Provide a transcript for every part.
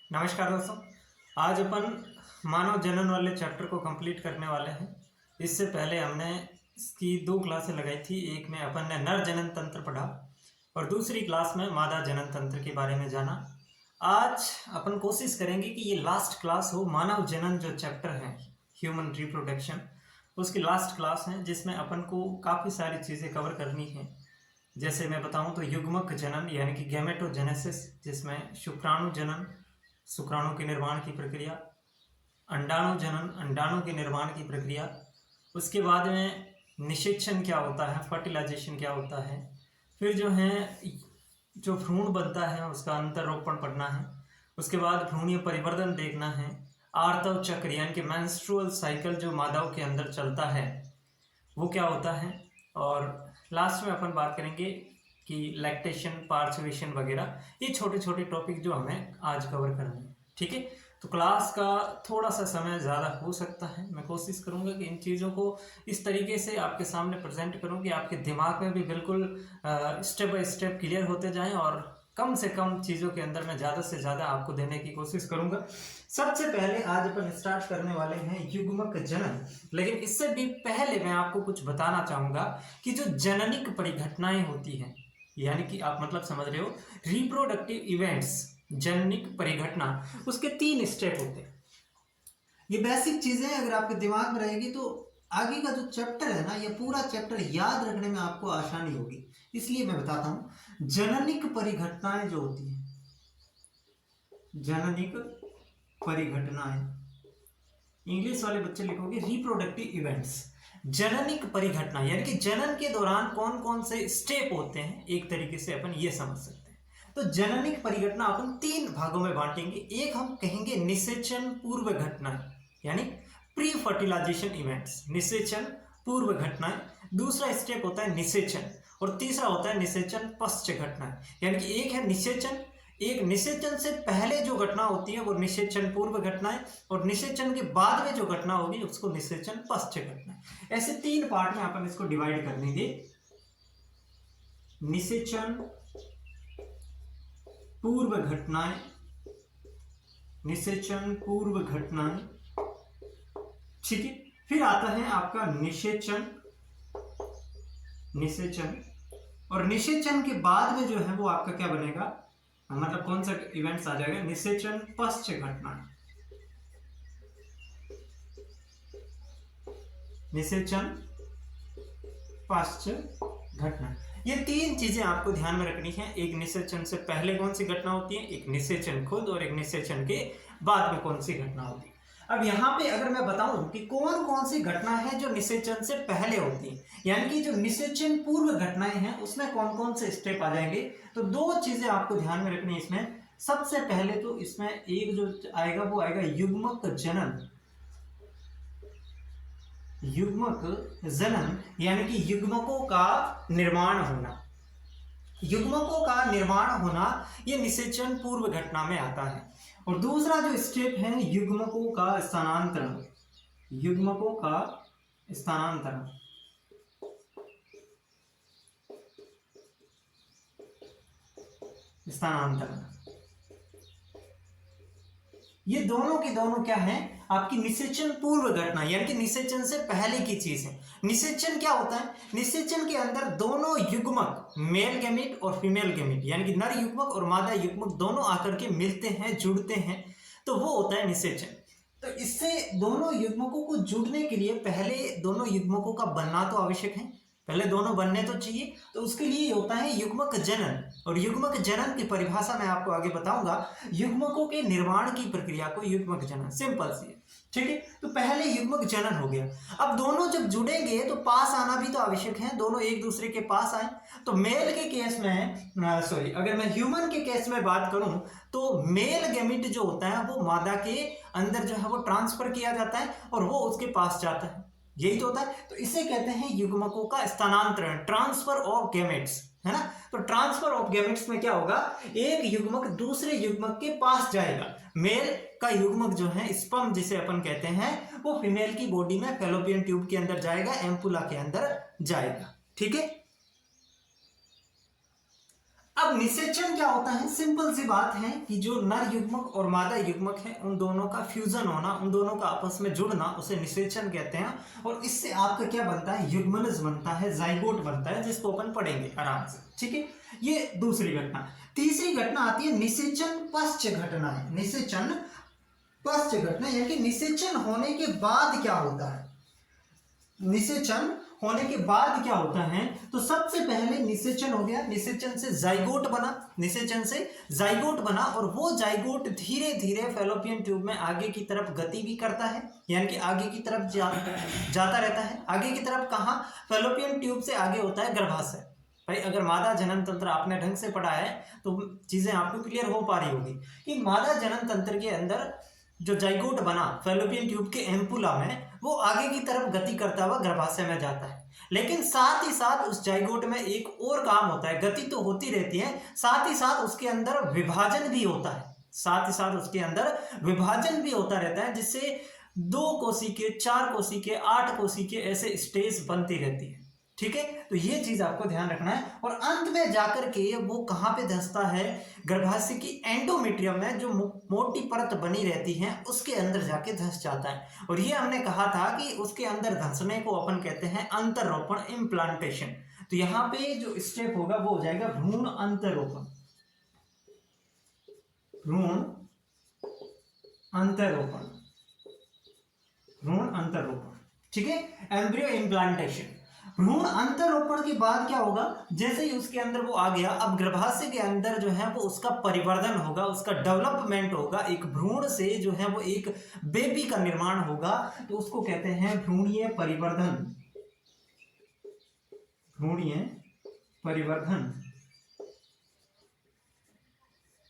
नमस्कार दोस्तों। आज अपन मानव जनन वाले चैप्टर को कंप्लीट करने वाले हैं। इससे पहले हमने इसकी दो क्लासें लगाई थी। एक में अपन ने नर जनन तंत्र पढ़ा और दूसरी क्लास में मादा जनन तंत्र के बारे में जाना। आज अपन कोशिश करेंगे कि ये लास्ट क्लास हो। मानव जनन जो चैप्टर है ह्यूमन रिप्रोडक्शन, उसकी लास्ट क्लास है जिसमें अपन को काफ़ी सारी चीज़ें कवर करनी है। जैसे मैं बताऊं तो युग्मक जनन यानी कि गैमेटोजेनेसिस, जिसमें शुक्राणु जनन, शुक्राणु के निर्माण की प्रक्रिया, अंडाणु जनन, अंडाणु के निर्माण की प्रक्रिया, उसके बाद में निषेचन क्या होता है, फर्टिलाइजेशन क्या होता है, फिर जो भ्रूण बनता है उसका अंतरोपण पढ़ना है, उसके बाद भ्रूणीय परिवर्तन देखना है, आर्तव चक्र यानी कि मेंस्ट्रुअल साइकिल जो मादाओं के अंदर चलता है वो क्या होता है, और लास्ट में अपन बात करेंगे कि लैक्टेशन, पार्चुरेशन वगैरह, ये छोटे छोटे टॉपिक जो हमें आज कवर करने हैं। ठीक है, तो क्लास का थोड़ा सा समय ज़्यादा हो सकता है। मैं कोशिश करूँगा कि इन चीज़ों को इस तरीके से आपके सामने प्रेजेंट करूँ कि आपके दिमाग में भी बिल्कुल स्टेप बाय स्टेप क्लियर होते जाएं और कम से कम चीज़ों के अंदर मैं ज़्यादा से ज़्यादा आपको देने की कोशिश करूँगा। सबसे पहले आज अपन स्टार्ट करने वाले हैं युग्मक जनन। लेकिन इससे भी पहले मैं आपको कुछ बताना चाहूँगा कि जो जननिक परिघटनाएं होती हैं, यानी कि आप मतलब समझ रहे हो, रिप्रोडक्टिव इवेंट्स, जननिक परिघटना, उसके 3 स्टेप होते हैं। ये बेसिक चीजें अगर आपके दिमाग में रहेगी तो आगे का जो चैप्टर है ना, ये पूरा चैप्टर याद रखने में आपको आसानी होगी। इसलिए मैं बताता हूं, जननिक परिघटनाएं जो होती हैं, जननिक परिघटनाएं, इंग्लिश वाले बच्चे लिखोगे रिप्रोडक्टिव इवेंट्स। जननिक परिघटना यानी कि जनन के दौरान कौन कौन से स्टेप होते हैं, एक तरीके से अपन ये समझ सकते हैं। तो जननिक परिघटना अपन 3 भागों में बांटेंगे। एक हम कहेंगे निषेचन पूर्व घटनाएं यानी प्री फर्टिलाइजेशन इवेंट्स, निषेचन पूर्व घटनाएं। दूसरा स्टेप होता है निषेचन और तीसरा होता है निषेचन पश्चात घटनाएं। यानी कि एक है निषेचन, एक निषेचन से पहले जो घटना होती है वो निषेचन पूर्व घटनाएं, और निषेचन के बाद में जो घटना होगी उसको निषेचन पश्चात घटनाएं। ऐसे 3 पार्ट में अपन इसको डिवाइड कर देंगे। निषेचन पूर्व घटनाएं, निषेचन पूर्व घटनाएं, ठीक है। फिर आता है आपका निषेचन, निषेचन, और निषेचन के बाद में जो है वो आपका क्या बनेगा, मतलब कौन सा इवेंट्स आ जाएगा, निषेचन पश्चात घटनाएं, निषेचन पश्चात घटना। ये 3 चीजें आपको ध्यान में रखनी है। एक निषेचन से पहले कौन सी घटना होती है, एक निषेचन खुद, और एक निषेचन के बाद में कौन सी घटना होती है। अब यहाँ पे अगर मैं बताऊं कि कौन कौन सी घटना है जो निषेचन से पहले होती है, यानी कि जो निषेचन पूर्व घटनाएं हैं उसमें कौन कौन से स्टेप आ जाएंगे, तो 2 चीजें आपको ध्यान में रखनी है इसमें। सबसे पहले तो इसमें एक जो आएगा वो आएगा युग्मक जनन। युग्मक जनन यानी कि युग्मकों का निर्माण होना। युग्मकों का निर्माण होना ये निषेचन पूर्व घटना में आता है। और दूसरा जो स्टेप है युग्मकों का स्थानांतरण, युग्मकों का स्थानांतरण, स्थानांतरण। ये दोनों के दोनों क्या है, आपकी निषेचन पूर्व घटना यानी कि निषेचन से पहले की चीज है। निषेचन क्या होता है, निषेचन के अंदर दोनों युग्मक, मेल गैमीट और फीमेल गैमीट यानी कि नर युग्मक और मादा युग्मक दोनों आकर के मिलते हैं, जुड़ते हैं, तो वो होता है निषेचन। तो इससे दोनों युग्मकों को जुड़ने के लिए पहले दोनों युग्मकों का बनना तो आवश्यक है, पहले दोनों बनने तो चाहिए। तो उसके लिए होता है युग्मक जनन, और युग्मक जनन की परिभाषा मैं आपको आगे बताऊंगा। युग्मकों के निर्माण की प्रक्रिया को युग्मक जनन, सिंपल सी है, ठीक है। तो पहले युग्मक जनन हो गया। अब दोनों जब जुड़ेंगे तो पास आना भी तो आवश्यक है, दोनों एक दूसरे के पास आए। तो मेल के केस में अगर मैं ह्यूमन के केस में बात करूं तो मेल गैमीट जो होता है वो मादा के अंदर जो है वो ट्रांसफर किया जाता है और वो उसके पास जाता है, यही तो होता है। तो इसे कहते हैं युग्मकों का स्थानांतरण, ट्रांसफर ऑफ गैमेट्स, है ना। तो ट्रांसफर ऑफ गैमेट्स में क्या होगा, एक युग्मक दूसरे युग्मक के पास जाएगा। मेल का युग्मक जो है स्पर्म जिसे अपन कहते हैं, वो फीमेल की बॉडी में फैलोपियन ट्यूब के अंदर जाएगा, एम्पुला के अंदर जाएगा, ठीक है। अब निषेचन क्या होता है? सिंपल सी बात है कि जो नर युग्मक और मादा युग्मक है उन दोनों का फ्यूजन होना, उन दोनों का आपस में जुड़ना, उसे निषेचन कहते हैं। और इससे आपका क्या बनता है? युग्मनज बनता है, जाइगोट बनता है, जिसको अपन पढ़ेंगे आराम से। ठीक है, ये दूसरी घटना। तीसरी घटना आती है निषेचन पश्च घटना है। निषेचन पश्च घटना यानी कि निषेचन होने के बाद क्या होता है? निषेचन होने के बाद क्या होता है? तो सबसे पहले निषेचन हो गया, निषेचन से जाइगोट बना, निषेचन से जाइगोट बना, और वो जाइगोट धीरे धीरे फैलोपियन ट्यूब में आगे की तरफ गति भी करता है, यानी कि आगे की तरफ जाता रहता है। आगे की तरफ कहाँ? फैलोपियन ट्यूब से आगे होता है गर्भाशय। भाई अगर मादा जनन तंत्र आपने ढंग से पढ़ा है तो चीजें आपको क्लियर हो पा रही होगी कि मादा जनन तंत्र के अंदर जो जाइगोट बना फैलोपियन ट्यूब के एम्पुला में, वो आगे की तरफ गति करता हुआ गर्भाशय में जाता है। लेकिन साथ ही साथ उस जाइगोट में एक और काम होता है। गति तो होती रहती है, साथ ही साथ उसके अंदर विभाजन भी होता है, साथ ही साथ उसके अंदर विभाजन भी होता रहता है, जिससे 2 कोशिके, 4 कोशिके, 8 कोशिके ऐसे स्टेज बनती रहती है। ठीक है, तो ये चीज आपको ध्यान रखना है। और अंत में जाकर के वो कहाँ पे धंसता है? गर्भाशय की एंडोमेट्रियम में जो मोटी परत बनी रहती है उसके अंदर जाके धंस जाता है। और ये हमने कहा था कि उसके अंदर धंसने को अपन कहते हैं अंतरोपण, इम्प्लांटेशन। तो यहाँ पे जो स्टेप होगा वो हो जाएगा भ्रूण अंतरोपण, भ्रूण अंतरोपण, भ्रूण अंतरोपण। ठीक है, एम्ब्रियो इम्प्लांटेशन। भ्रूण अंतरोपण के बाद क्या होगा? जैसे ही उसके अंदर वो आ गया, अब गर्भाशय के अंदर जो है वो उसका परिवर्धन होगा, उसका डेवलपमेंट होगा। एक भ्रूण से जो है वो एक बेबी का निर्माण होगा, तो उसको कहते हैं भ्रूणीय परिवर्धन, भ्रूणीय परिवर्धन।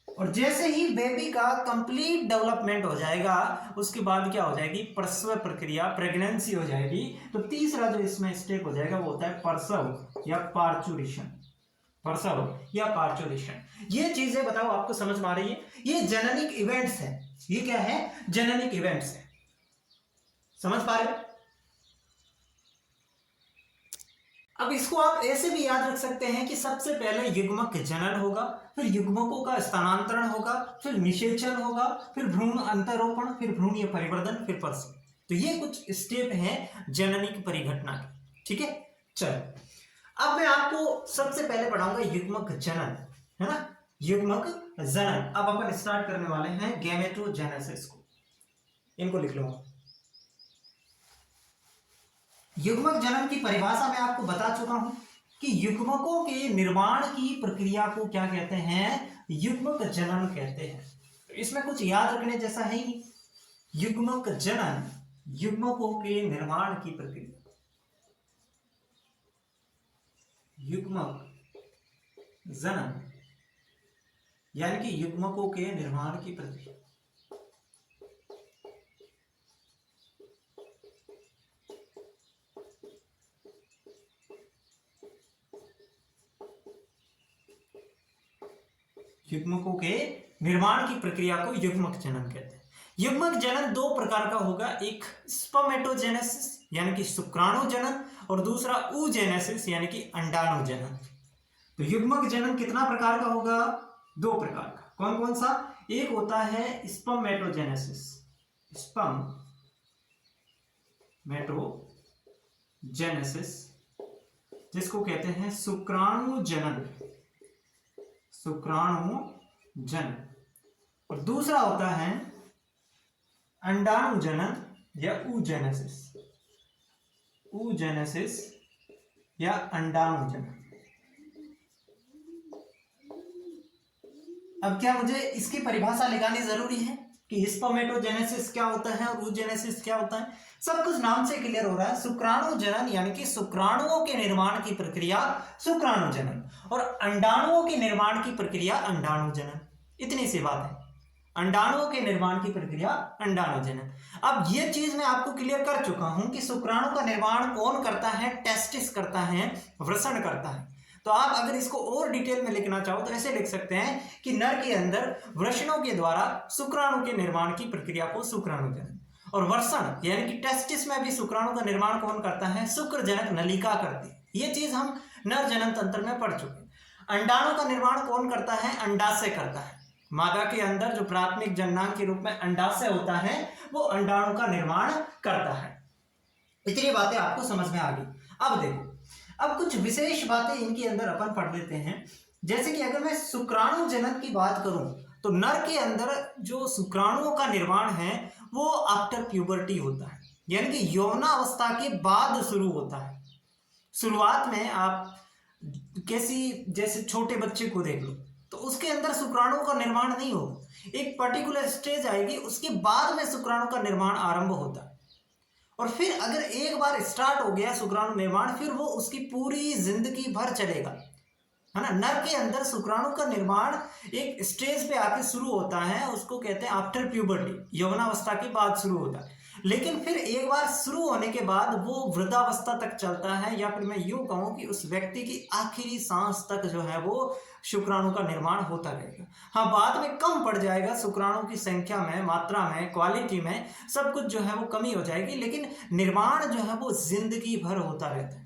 और जैसे ही बेबी का कंप्लीट डेवलपमेंट हो जाएगा, उसके बाद क्या हो जाएगी? प्रसव प्रक्रिया, प्रेगनेंसी हो जाएगी। तो तीसरा जो इसमें स्टेप हो जाएगा वो होता है प्रसव या पार्चुरेशन, प्रसव या पार्चुरेशन। ये चीजें बताओ आपको समझ में आ रही है? ये जेनेटिक इवेंट्स है। ये क्या है? जेनेटिक इवेंट्स है। समझ पा रहे हो? अब इसको आप ऐसे भी याद रख सकते हैं कि सबसे पहले युग्मक जनन होगा, फिर युग्मकों का स्थानांतरण होगा, फिर निषेचन होगा, फिर भ्रूण अंतरोपण, फिर भ्रूणीय परिवर्धन, फिर प्रसव। तो ये कुछ स्टेप हैं जननिक परिघटना के। ठीक है, चलो अब मैं आपको सबसे पहले पढ़ाऊंगा युग्मक जनन, है ना? युग्मक जनन। अब अपन स्टार्ट करने वाले हैं गैमेटोजेनेसिस को। इनको लिख लो। युग्मक जनन की परिभाषा मैं आपको बता चुका हूं कि युग्मकों के निर्माण की प्रक्रिया को क्या कहते हैं? युग्मक जनन कहते हैं। तो इसमें कुछ याद रखने जैसा है ही। युग्मक जनन, युग्मकों के निर्माण की प्रक्रिया, युग्मक जनन यानी कि युग्मकों के निर्माण की प्रक्रिया। युग्मकों के निर्माण की प्रक्रिया को युग्मक जनन कहते हैं। युग्मक जनन 2 प्रकार का होगा, एक स्पर्मेटोजेनेसिस यानी कि शुक्राणु जनन, और दूसरा oogenesis यानी कि अंडाणु जनन। तो युग्मक जनन कितना प्रकार का होगा? 2 प्रकार का। कौन कौन सा? एक होता है स्पर्मेटोजेनेसिस, स्पर्मेटोजेनेसिस, जिसको कहते हैं शुक्राणु जनन, शुक्राणु जनन। और दूसरा होता है अंडाणु जनन या oogenesis, oogenesis या अंडाणु जनन। अब क्या मुझे इसकी परिभाषा लगानी जरूरी है कि स्पर्मेटोजेनेसिस क्या होता है और oogenesis क्या होता है? सब कुछ नाम से क्लियर हो रहा है। शुक्राणु जनन यानी कि शुक्राणुओं के निर्माण की प्रक्रिया शुक्राणु जनन, और अंडाणुओं के निर्माण की प्रक्रिया अंडाणु जनन। इतनी सी बात है, अंडाणुओं के निर्माण की प्रक्रिया अंडाणु जनन। अब ये चीज मैं आपको क्लियर कर चुका हूं कि शुक्राणु का निर्माण कौन करता है? टेस्टिस करता है, वृषण करता है। तो आप अगर इसको और डिटेल में लिखना चाहो तो ऐसे लिख सकते हैं कि नर के अंदर वृषणों के द्वारा शुक्राणु के निर्माण की प्रक्रिया को शुक्राणु जनन, और वर्षण यानी कि टेस्टिस में भी शुक्राणु का निर्माण कौन करता है? शुक्रजनक नलिका करती है। ये चीज हम नर जनन तंत्र में पढ़ चुके हैं। अंडाणु का निर्माण कौन करता है? अंडाशय करता है। मादा के अंदर जो प्राथमिक जननांग के रूप में अंडाशय होता है वो अंडाणु का निर्माण करता है। इतनी बातें आपको समझ में आ गई। अब देखो, अब कुछ विशेष बातें इनके अंदर अपन पढ़ लेते हैं। जैसे कि अगर मैं शुक्राणु जनन की बात करूं तो नर के अंदर जो शुक्राणुओं का निर्माण है वो आफ्टर प्यूबर्टी होता है, यानी कि यौवनावस्था के बाद शुरू होता है। शुरुआत में आप कैसी, जैसे छोटे बच्चे को देख लो तो उसके अंदर शुक्राणु का निर्माण नहीं होगा, एक पर्टिकुलर स्टेज आएगी उसके बाद में शुक्राणु का निर्माण आरंभ होता है। और फिर अगर एक बार स्टार्ट हो गया शुक्राणु निर्माण, फिर वो उसकी पूरी जिंदगी भर चलेगा, है ना। नर के अंदर शुक्राणु का निर्माण एक स्टेज पे आके शुरू होता है, उसको कहते हैं आफ्टर प्यूबर्टी, यौवनावस्था के बाद शुरू होता है। लेकिन फिर एक बार शुरू होने के बाद वो वृद्धावस्था तक चलता है, या फिर मैं यूं कहूं कि उस व्यक्ति की आखिरी सांस तक जो है वो शुक्राणु का निर्माण होता रहेगा। हाँ, बाद में कम पड़ जाएगा, शुक्राणु की संख्या में, मात्रा में, क्वालिटी में, सब कुछ जो है वो कमी हो जाएगी, लेकिन निर्माण जो है वो जिंदगी भर होता रहता है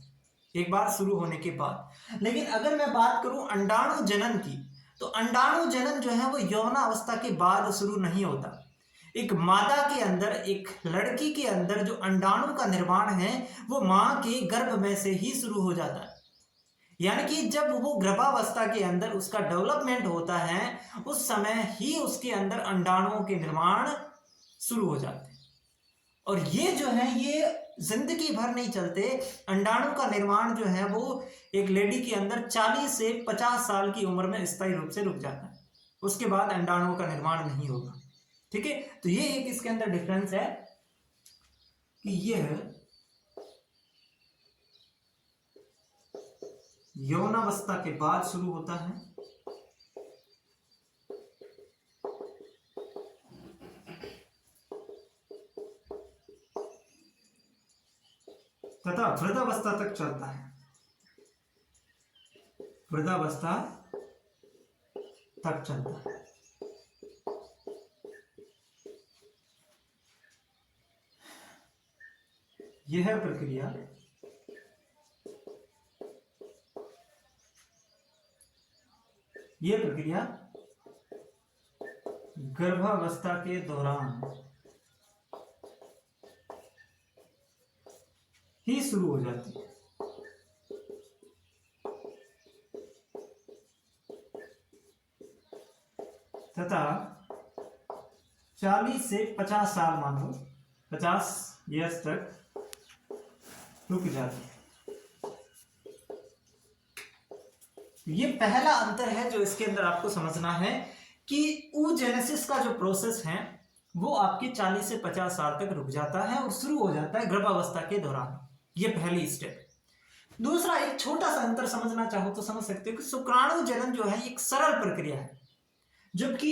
एक बार शुरू होने के बाद। लेकिन अगर मैं बात करूं अंडाणु जनन की, तो अंडाणु जनन जो है वो यौवनावस्था के बाद शुरू नहीं होता। एक मादा के अंदर, एक लड़की के अंदर जो अंडाणु का निर्माण है वो मां के गर्भ में से ही शुरू हो जाता है, यानी कि जब वो गर्भावस्था के अंदर उसका डेवलपमेंट होता है उस समय ही उसके अंदर अंडाणुओं के निर्माण शुरू हो जाते हैं। और ये जो है ये जिंदगी भर नहीं चलते। अंडाणु का निर्माण जो है वो एक लेडी के अंदर 40 से 50 साल की उम्र में स्थायी रूप से रुक जाता है, उसके बाद अंडाणुओं का निर्माण नहीं होगा। ठीक है, तो ये एक इसके अंदर डिफरेंस है कि यह यौवनावस्था के बाद शुरू होता है तथा वृद्धावस्था तक चलता है, वृद्धावस्था तक चलता है। यह प्रक्रिया गर्भावस्था के दौरान ही शुरू हो जाती है। तथा 40 से 50 साल, मान लो 50 ईयर्स तक रुक जाती है। ये पहला अंतर है जो इसके अंदर आपको समझना है कि oogenesis का जो प्रोसेस है वो आपके 40 से 50 साल तक रुक जाता है और शुरू हो जाता है गर्भावस्था के दौरान। ये पहली स्टेप। दूसरा, एक छोटा सा अंतर समझना चाहो तो समझ सकते हो कि शुक्राणु जनन जो है एक सरल प्रक्रिया है, जबकि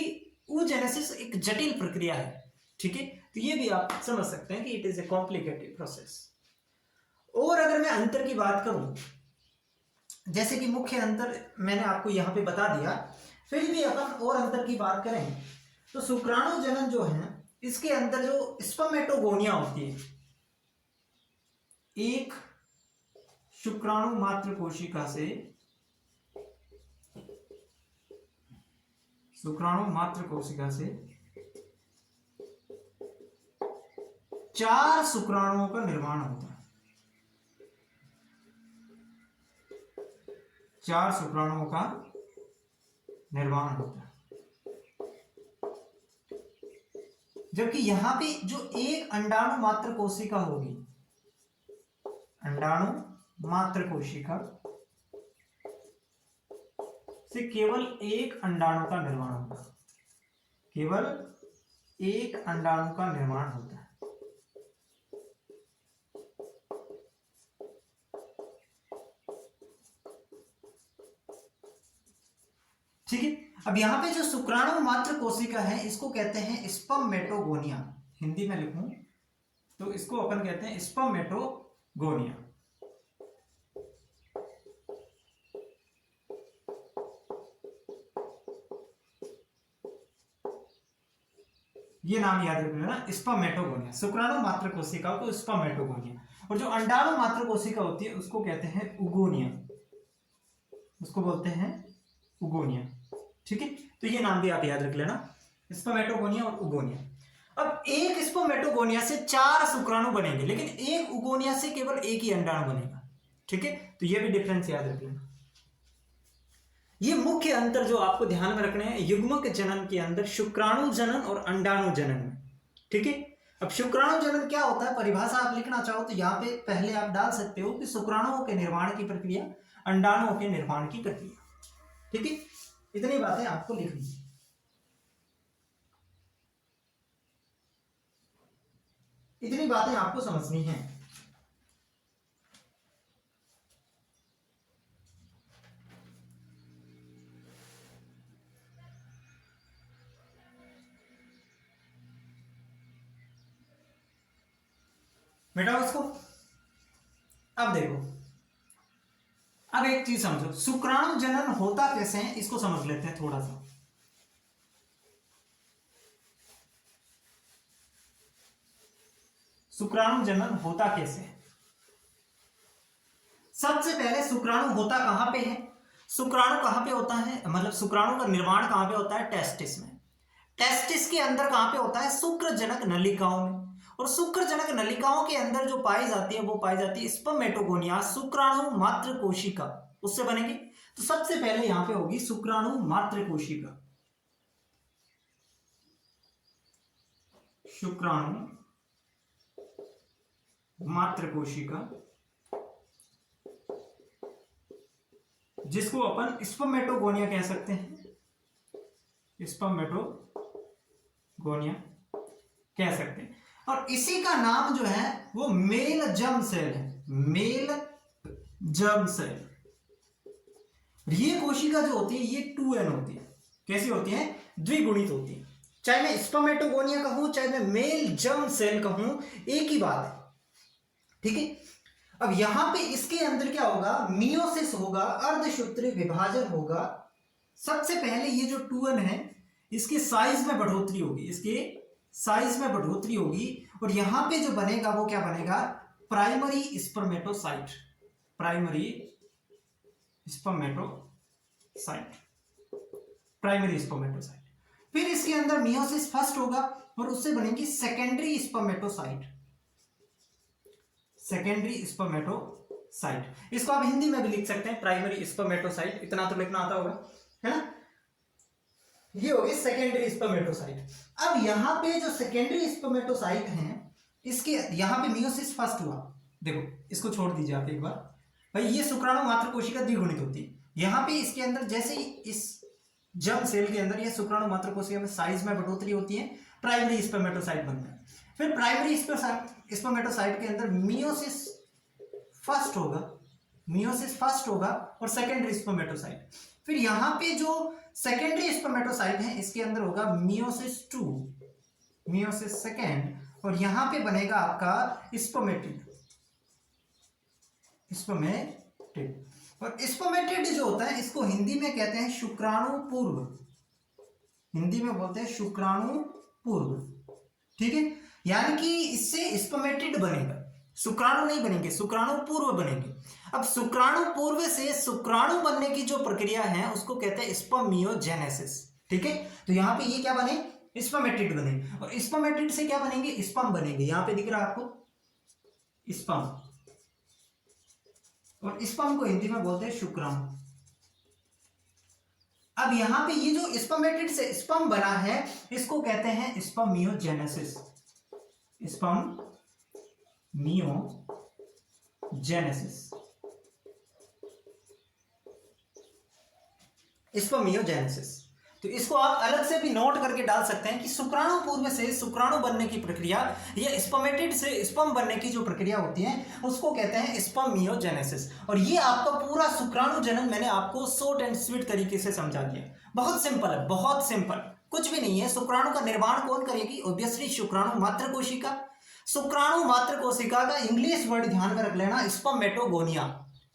oogenesis एक जटिल प्रक्रिया है। ठीक है, तो ये भी आप समझ सकते हैं कि it is a complicated process. और अगर मैं अंतर की बात करूं, जैसे कि मुख्य अंतर मैंने आपको यहां पे बता दिया, फिर भी अपन और अंतर की बात करें तो शुक्राणु जनन जो है इसके अंदर जो स्पर्मेटोगोनिया होती है, एक शुक्राणु मात्र कोशिका से, शुक्राणु मात्र कोशिका से 4 शुक्राणुओं का निर्माण होता है। 4 शुक्राणुओं का निर्माण होता है, जबकि यहां पे जो एक अंडाणु मात्र कोशिका होगी, अंडाणु मात्र कोशिका से केवल एक अंडाणु का निर्माण होगा, केवल एक अंडाणु का निर्माण होता है। ठीक है, अब यहां पे जो शुक्राणु मात्र कोशिका है इसको कहते हैं स्पर्मेटोगोनिया। हिंदी में लिखूं तो इसको अपन कहते हैं स्पर्मेटोगोनिया। ये नाम याद रखना ना, स्पर्मेटोगोनिया। शुक्राणु मात्र कोशिका को स्पर्मेटोगोनिया, और जो अंडाणु मात्र कोशिका होती है उसको कहते हैं उगोनिया, उसको बोलते हैं उगोनिया। ठीक है, तो ये नाम भी आप याद रख लेना, स्पर्मेटोगोनिया और उगोनिया। अब एक स्पर्मेटोगोनिया से 4 शुक्राणु बनेंगे, लेकिन एक उगोनिया से केवल एक ही अंडाणु बनेगा। ठीक है, तो ये भी डिफरेंस याद रख लेना। ये मुख्य अंतर जो आपको ध्यान में रखने हैं युग्मक जनन के अंदर, शुक्राणु जनन और अंडाणु जनन में। ठीक है, अब शुक्राणु जनन क्या होता है, परिभाषा आप लिखना चाहो तो यहाँ पे पहले आप डाल सकते हो कि शुक्राणुओं के निर्माण की प्रक्रिया, अंडाणुओं के निर्माण की प्रक्रिया। ठीक है, इतनी बातें आपको लिखनी है। इतनी बातें आपको समझनी है। मिटाओ इसको। अब देखो, अब एक चीज समझो, शुक्राणु जनन होता कैसे है इसको समझ लेते हैं थोड़ा सा। शुक्राणु जनन होता कैसे है? सबसे पहले शुक्राणु होता कहां पे है? शुक्राणु कहां पे होता है, मतलब शुक्राणु का निर्माण कहां पे होता है? टेस्टिस में। टेस्टिस के अंदर कहां पे होता है? शुक्रजनक नलिकाओं में। और शुक्रजनक नलिकाओं के अंदर जो पाई जाती है वो पाई जाती है स्पर्मेटोगोनिया, शुक्राणु मात्र कोशिका, उससे बनेगी। तो सबसे पहले यहां पे होगी शुक्राणु मात्र कोशिका, शुक्राणु मात्र कोशिका, जिसको अपन स्पर्मेटोगोनिया कह सकते हैं, स्पर्मेटोगोनिया कह सकते हैं। और इसी का नाम जो है वो मेल जर्म सेल है, मेल जर्म सेल। ये कोशिका जो होती है ये 2n होती है। कैसी होती है? द्विगुणित होती है। चाहे मैं स्पर्मेटोगोनिया कहूं चाहे मैं मेल जर्म सेल कहूं, एक ही बात है। ठीक है, अब यहां पे इसके अंदर क्या होगा? मियोसिस होगा, अर्धसूत्रीय विभाजन होगा। सबसे पहले ये जो 2n है इसके साइज में बढ़ोतरी होगी, इसके साइज में बढ़ोतरी होगी। और यहां पे जो बनेगा वो क्या बनेगा? Primary spermatocyte, primary spermatocyte, primary spermatocyte. फिर इसके अंदर मियोसिस फर्स्ट होगा और उससे बनेगी सेकेंडरी स्पर्मेटोसाइट, सेकेंडरी स्पर्मेटोसाइट। इसको आप हिंदी में भी लिख सकते हैं प्राइमरी स्पर्मेटोसाइट, इतना तो लिखना आता होगा, है ना। ये होगी सेकेंडरी स्पर्मेटोसाइट। अब यहां पे जो सेकेंडरी स्पर्मेटोसाइट हैं, इसके यहां पे मियोसिस फर्स्ट हुआ। देखो इसको छोड़ दीजिए आप एक बार, भाई ये शुक्राणु मात्र कोशिका द्विगुणित होती है। यहां पे इसके अंदर जैसे ही इस जर्म सेल के अंदर ये शुक्राणु मात्र कोशिका में साइज में बढ़ोतरी होती है, प्राइमरी स्पर्मेटोसाइट बनता है। फिर प्राइमरी स्पर्मेटोसाइट के अंदर मियोसिस फर्स्ट होगा, मियोसिस फर्स्ट होगा और सेकेंडरी स्पर्मेटोसाइट। फिर यहां पे जो सेकेंडरी स्पर्मेटोसाइट है इसके अंदर होगा मियोसिस 2, मियोसिस सेकेंड, और यहां पे बनेगा आपका स्पर्मेटिड, स्पर्मेटिड। और स्पर्मेटिड जो होता है इसको हिंदी में कहते हैं शुक्राणु पूर्व, हिंदी में बोलते हैं शुक्राणु पूर्व। ठीक है, यानी कि इससे स्पर्मेटिड बनेगा, शुक्राणु नहीं बनेंगे, शुक्राणु पूर्व बनेंगे। अब शुक्राणु पूर्व से शुक्राणु बनने की जो प्रक्रिया है उसको कहते हैं स्पर्मियोजेनेसिस। ठीक है, तो यहां पे ये क्या बने? स्पर्मेटिड बने। और स्पर्मेटिड से क्या बनेंगे? स्पर्म बनेंगे। यहां पे दिख रहा है आपको स्पर्म, और स्पर्म को हिंदी में बोलते हैं शुक्राणु। अब यहां पे ये जो स्पर्मेटिड से स्पर्म बना है इसको कहते हैं स्पर्मियोजेनेसिस, स्पर्मियोजेनेसिस, स्पर्मियोजेनेसिस। तो इसको आप अलग से भी नोट करके डाल सकते हैं कि शुक्राणु पूर्व से शुक्राणु बनने की प्रक्रिया या स्पर्मेटिड से स्पर्म बनने की जो प्रक्रिया होती है उसको कहते हैं स्पर्मियोजेनेसिस। और ये आपका पूरा शुक्राणु जनन मैंने आपको शॉर्ट एंड स्वीट तरीके से समझा दिया। बहुत सिंपल है, बहुत सिंपल, कुछ भी नहीं है। शुक्राणु का निर्माण कौन करेगी? ऑब्वियसली शुक्राणु मात्र कोशिका। शुक्राणु मात्र कोशिका का इंग्लिश वर्ड ध्यान में रख लेना, स्पर्मेटोगोनिया।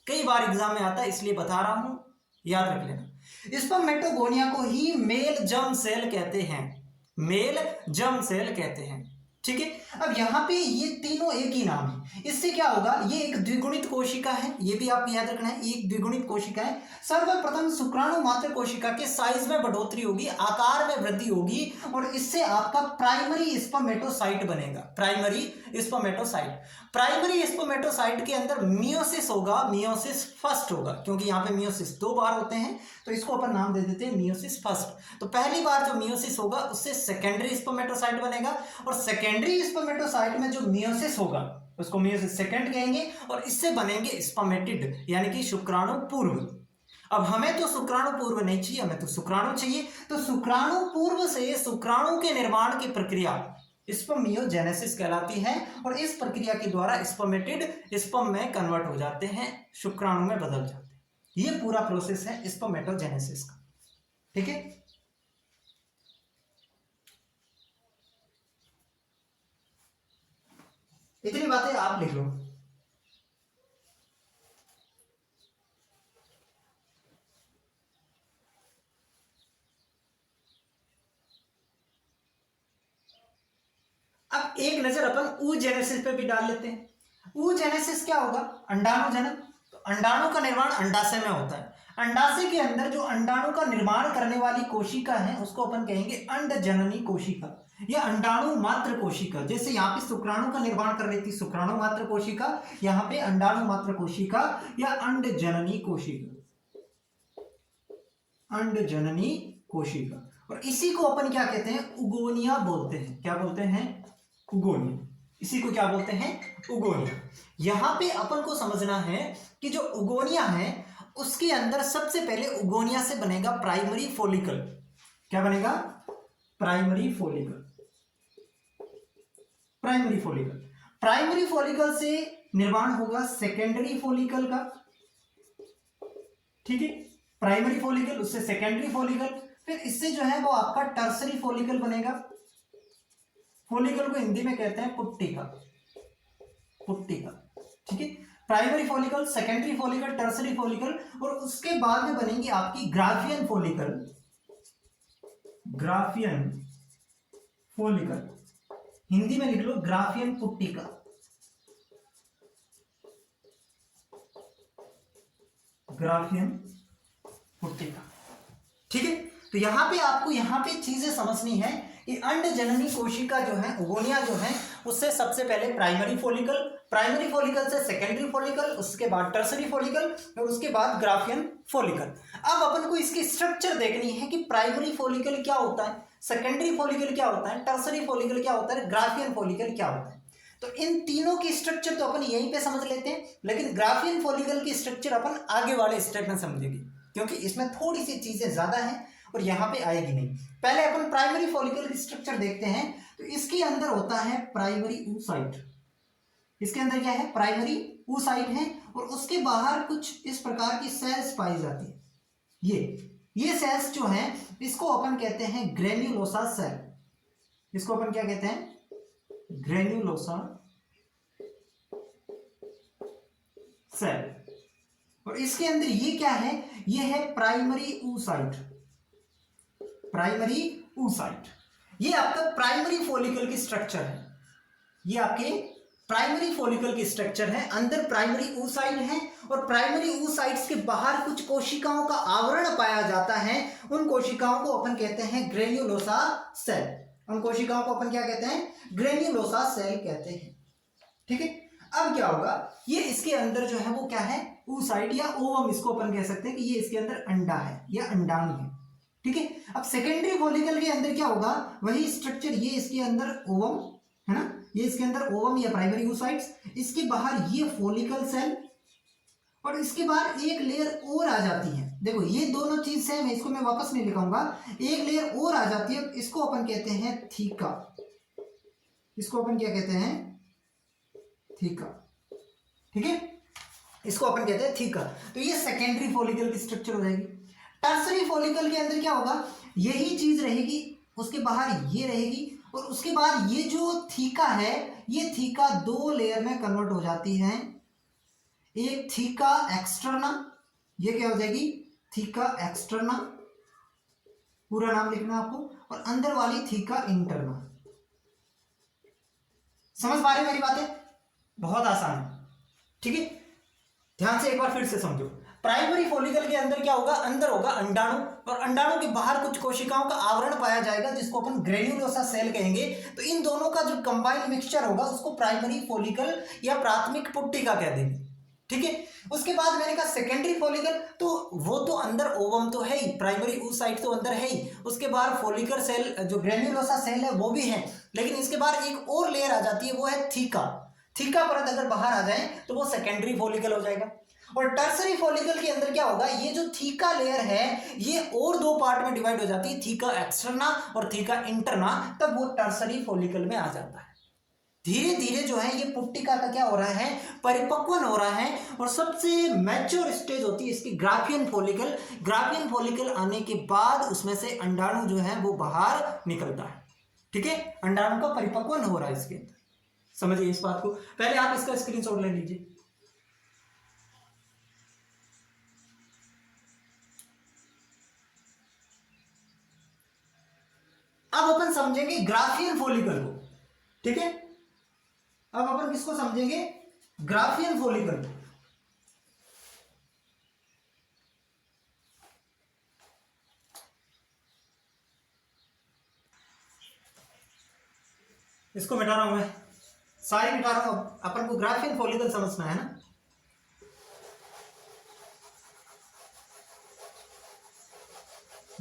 कई बार एग्जाम में आता है इसलिए बता रहा हूं, याद रख लेना। स्पर्मेटोगोनिया को ही मेल जर्म सेल कहते हैं, मेल जर्म सेल कहते हैं। ठीक है। अब यहाँ पे ये तीनों एक ही नाम है, इससे क्या होगा, ये एक द्विगुणित कोशिका है, ये भी आपको याद रखना है, एक द्विगुणित कोशिका है। सर्वप्रथम शुक्राणु मात्र कोशिका के साइज में बढ़ोतरी होगी, आकार में वृद्धि होगी और इससे आपका प्राइमरी स्पर्मेटोसाइट बनेगा। प्राइमरी स्पर्मेटोसाइट, प्राइमरी स्पर्मेटोसाइट के अंदर मियोसिस होगा, मियोसिस फर्स्ट होगा, क्योंकि यहाँ पे मियोसिस 2 बार होते हैं तो इसको अपन नाम दे देते हैं मियोसिस फर्स्ट। तो पहली बार जो मियोसिस होगा उससे सेकेंडरी स्पर्मेटोसाइट बनेगा और सेकेंडरी स्पर्मेटोसाइट में जो मियोसिस होगा उसको मियोसिस सेकेंड कहेंगे और इससे बनेंगे स्पर्मेटिड यानी कि शुक्राणु पूर्व। अब हमें तो शुक्राणु पूर्व नहीं चाहिए, हमें तो शुक्राणु चाहिए। तो शुक्राणु पूर्व से शुक्राणु के निर्माण की प्रक्रिया स्पर्मियोजेनेसिस कहलाती है और इस प्रक्रिया के द्वारा स्पर्मेटिड स्पर्म में कन्वर्ट हो जाते हैं, शुक्राणु में बदल जाते हैं। ये पूरा प्रोसेस है स्पर्मेटोजेनेसिस का। ठीक है, इतनी बातें आप लिख लो। अब एक नजर अपन oogenesis पे भी डाल लेते हैं। oogenesis क्या होगा, अंडाणु जनन। तो अंडाणु का निर्माण अंडाशय में होता है। अंडाशय के अंदर जो अंडाणु का निर्माण करने वाली कोशिका है उसको अपन कहेंगे अंडजननी कोशिका या अंडाणु मात्र कोशिका। जैसे यहाँ पे शुक्राणु का निर्माण कर रही थी शुक्राणु मात्र कोशिका, यहाँ पे अंडाणु मात्र कोशिका या अंडजननी कोशिका, अंडजननी कोशिका। और इसी को अपन क्या कहते हैं, उगोनिया बोलते हैं। क्या बोलते हैं, उगोनिया। इसी को क्या बोलते हैं, उगोनिया। यहां पे अपन को समझना है कि जो उगोनिया है उसके अंदर सबसे पहले उगोनिया से बनेगा प्राइमरी फॉलिकल। क्या बनेगा, primary follicle. Primary follicle, primary follicle से निर्माण होगा सेकेंडरी फॉलिकल का। ठीक है, प्राइमरी फॉलिकल, उससे सेकेंडरी फॉलिकल, फिर इससे जो है वो आपका टर्सरी फॉलिकल बनेगा। फॉलिकल को हिंदी में कहते हैं पुट्टिका, पुट्टिका। ठीक है, primary follicle, secondary follicle, tertiary follicle और उसके बाद में बनेंगी आपकी Graafian follicle. Graafian follicle, Hindi में लिख लो ग्राफियन पुट्टिका। ग्राफियन पुट्टिका। ठीक है, तो यहां पे आपको यहां पे चीजें समझनी है कि अंडजननी कोशिका जो है, उगोनिया जो है, उससे सबसे पहले प्राइमरी फॉलिकल, प्राइमरी फॉलिकल से सेकेंडरी फॉलिकल, उसके बाद टर्सरी फॉलिकल और उसके बाद ग्राफियन फॉलिकल। अब अपन को इसकी स्ट्रक्चर देखनी है कि प्राइमरी फॉलिकल क्या होता है, सेकेंडरी फॉलिकल क्या होता है, टर्सरी फॉलिकल क्या होता है, ग्राफियन फॉलिकल क्या होता है। तो इन तीनों की स्ट्रक्चर तो अपन यहीं पे समझ लेते हैं, लेकिन ग्राफियन फॉलिकल की स्ट्रक्चर अपन आगे वाले स्टेप में समझेंगे क्योंकि इसमें थोड़ी सी चीजें ज्यादा हैं और यहाँ पे आएगी नहीं। पहले अपन प्राइमरी फॉलिकल की स्ट्रक्चर देखते हैं। तो इसके अंदर होता है प्राइमरी oocyte। इसके अंदर क्या है, प्राइमरी oocyte है और उसके बाहर कुछ इस प्रकार की सेल्स पाई जाती है। ये सेल्स जो हैं इसको अपन कहते हैं ग्रेन्युलोसा सेल। इसको अपन क्या कहते हैं, ग्रेन्युलोसा सेल। और इसके अंदर ये क्या है, ये है प्राइमरी oocyte। प्राइमरी oocyte, ये आपका प्राइमरी फॉलिकल की स्ट्रक्चर है। ये आपके प्राइमरी फॉलिकल की स्ट्रक्चर है। अंदर प्राइमरी oocyte है और प्राइमरी oocytes के बाहर कुछ कोशिकाओं का आवरण पाया जाता है। उन कोशिकाओं को अपन कहते हैं ग्रेन्युलोसा सेल। उन कोशिकाओं को अपन क्या कहते हैं, ग्रेन्युलोसा सेल कहते हैं। ठीक है, अब क्या होगा, ये इसके अंदर जो है वो क्या है, oocyte या ओवम, इसको अपन कह सकते हैं कि ये इसके अंदर अंडा है या अंडाणु है। ठीक है, अब सेकेंडरी फॉलिकल के अंदर क्या होगा, वही स्ट्रक्चर, ये इसके अंदर ओवम है ना, ये इसके अंदर ओवम या प्राइमरी oocytes, इसके बाहर ये फॉलिकल सेल और इसके बाद एक लेयर और आ जाती है। देखो ये दोनों चीज सेम है, इसको मैं वापस नहीं लिखाऊंगा, एक लेयर और आ जाती है, इसको अपन कहते हैं थीका। इसको अपन क्या कहते हैं, थीका। ठीक है, इसको अपन कहते हैं थीका। तो ये सेकेंडरी फॉलिकल की स्ट्रक्चर हो जाएगी। टर्सरी फॉलिकल के अंदर क्या होगा, यही चीज रहेगी, उसके बाहर ये रहेगी और उसके बाद ये जो थीका है, ये थीका 2 लेयर में कन्वर्ट हो जाती है। एक थीका एक्सटर्ना, ये क्या हो जाएगी, थीका एक्सटर्ना, पूरा नाम लिखना आपको, और अंदर वाली थीका इंटरना। समझ पा रहे हैं मेरी बातें? बहुत आसान है, ठीक है। ध्यान से एक बार फिर से समझो। प्राइमरी फॉलिकल के अंदर क्या होगा? अंदर होगा अंडाणु, और अंडाणु के बाहर कुछ कोशिकाओं का आवरण पाया जाएगा जिसको अपन ग्रेन्युलोसा सेल कहेंगे। तो इन दोनों का जो कंबाइंड मिक्सचर होगा उसको प्राइमरी फॉलिकल या प्राथमिक पुट्टिका कह देंगे, ठीक है। उसके बाद मैंने कहा सेकेंडरी फॉलिकल, तो वो तो अंदर ओवम तो है ही, प्राइमरी oocyte तो अंदर है ही, उसके बाद फॉलिकल सेल जो ग्रेन्युलोसा सेल है वो भी है, लेकिन इसके बाद एक और लेयर आ जाती है, वो है थीका। थीका परत अगर बाहर आ जाए तो वो सेकेंडरी फॉलिकल हो जाएगा। और टर्सरी फॉलिकल के अंदर क्या होगा? ये जो थीका लेयर है ये और दो पार्ट में डिवाइड हो जाती है, थीका एक्सटर्ना और थीका इंटरना, तब वो टर्सरी फॉलिकल में आ जाता है। धीरे धीरे जो है ये पुट्टिका का क्या हो रहा है? परिपक्वन हो रहा है। और सबसे मैच्योर स्टेज होती है इसकी ग्राफियन फॉलिकल। ग्राफियन फॉलिकल आने के बाद उसमें से अंडाणु जो है वो बाहर निकलता है, ठीक है। अंडाणु का परिपक्वन हो रहा है इसके अंदर, समझिए इस बात को। पहले आप इसका स्क्रीनशॉट ले लीजिए। अब अपन समझेंगे ग्राफियन फॉलिकल को, ठीक है। अब अपन किसको समझेंगे? Graafian follicle. इसको मिटा रहा हूं मैं, सारे मिटा रहा हूं। अपन को ग्राफियन फॉलिकल समझना है ना।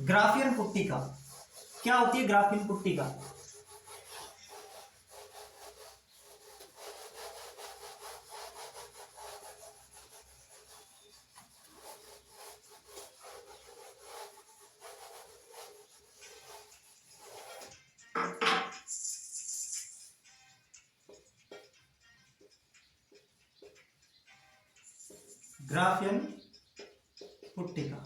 ग्राफियन पुट्टिका क्या होती है? ग्राफियन पुट्टिका ग्राफियन पुट्टिका।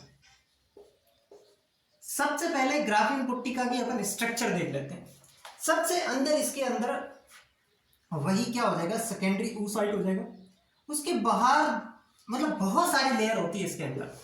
सबसे पहले ग्राफियन पुट्टिका की अपन स्ट्रक्चर देख लेते हैं। सबसे अंदर इसके अंदर वही क्या हो जाएगा? सेकेंडरी oocyte हो जाएगा। उसके बाहर मतलब बहुत सारी लेयर होती है इसके अंदर।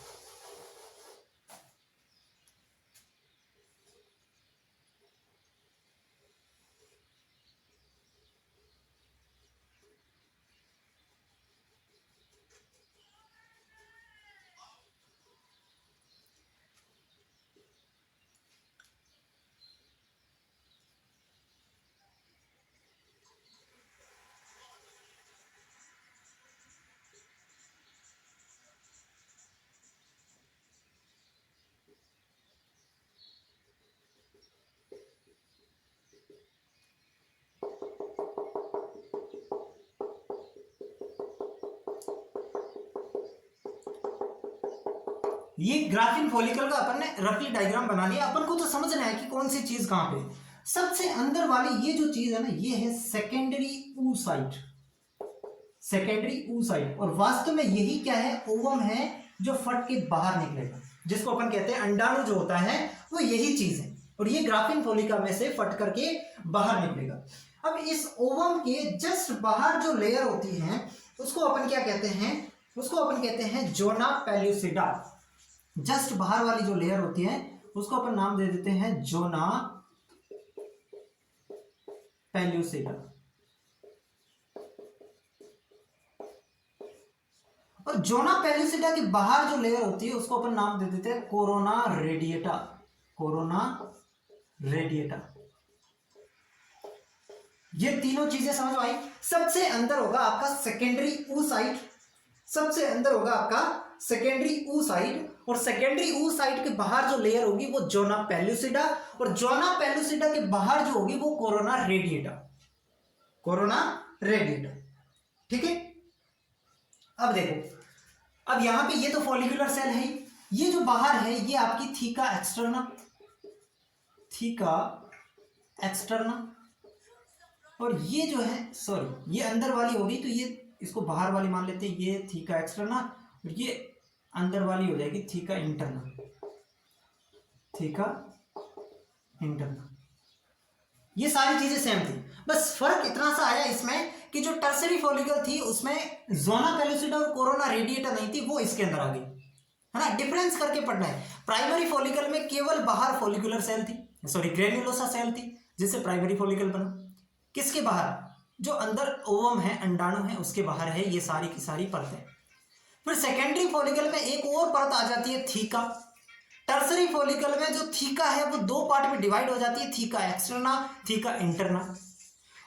ये ग्राफियन फॉलिकल का अपन ने रफली डायग्राम बना लिया। अपन को तो समझना है कि कौन सी चीज कहां पे। सबसे अंदर वाली ये जो चीज है ना, ये है सेकेंडरी oocyte। सेकेंडरी oocyte, और वास्तव में यही क्या है? ओवम है जो फट के बाहर निकलेगा, जिसको अपन कहते हैं अंडाणु जो होता है वो यही चीज है। और ये ग्राफियन फॉलिका में से फट करके बाहर निकलेगा। अब इस ओवम के जस्ट बाहर जो लेयर होती है उसको अपन क्या कहते हैं? उसको अपन कहते हैं जोना पेल्यूसिडा। जस्ट बाहर वाली जो लेयर होती है उसको अपन नाम दे देते हैं जोना पेल्यूसिडा। और जोना पेल्यूसिडा के बाहर जो लेयर होती है उसको अपन नाम दे देते हैं कोरोना रेडिएटा। Corona radiata. ये तीनों चीजें समझ आई। सबसे अंदर होगा आपका सेकेंडरी oocyte। सबसे अंदर होगा आपका सेकेंडरी oocyte, और सेकेंडरी oocyte के बाहर जो लेयर होगी वो जोना पेल्यूसिडा, और जोना पेल्यूसिडा के बाहर जो होगी वो कोरोना रेडिएटा। कोरोना रेडिएटा, ठीक है। अब देखो, अब यहां पे ये तो फॉलिकुलर सेल है, ये जो बाहर है ये आपकी थीका एक्सटर्ना। थीका एक्सटर्ना, और ये जो है सॉरी ये अंदर वाली होगी तो ये इसको बाहर वाली मान लेते हैं, ये थीका एक्सटर्ना, और ये अंदर वाली हो जाएगी थीका इंटरना। Theca interna. ये सारी चीजें सेम थी, बस फर्क इतना सा आया इसमें कि जो टर्सरी फॉलिकल थी उसमें जोना पेल्यूसिडा और कोरोना रेडिएटा नहीं थी, वो इसके अंदर आ गई, है ना। डिफरेंस करके पढ़ना है। प्राइमरी फॉलिकल में केवल बाहर फॉलिकुलर सेल थी, सॉरी ग्रेन्युलोसा सेल थी जिससे प्राइमरी फॉलिकल बना। किसके बाहर? जो अंदर ओवम है, अंडाणु है, उसके बाहर है ये सारी की सारी परतें। फिर सेकेंडरी फॉलिकल में एक और परत आ जाती है थीका। टर्सरी फॉलिकल में जो थीका है वो दो पार्ट में डिवाइड हो जाती है, थीका एक्सटर्ना, थीका इंटरना।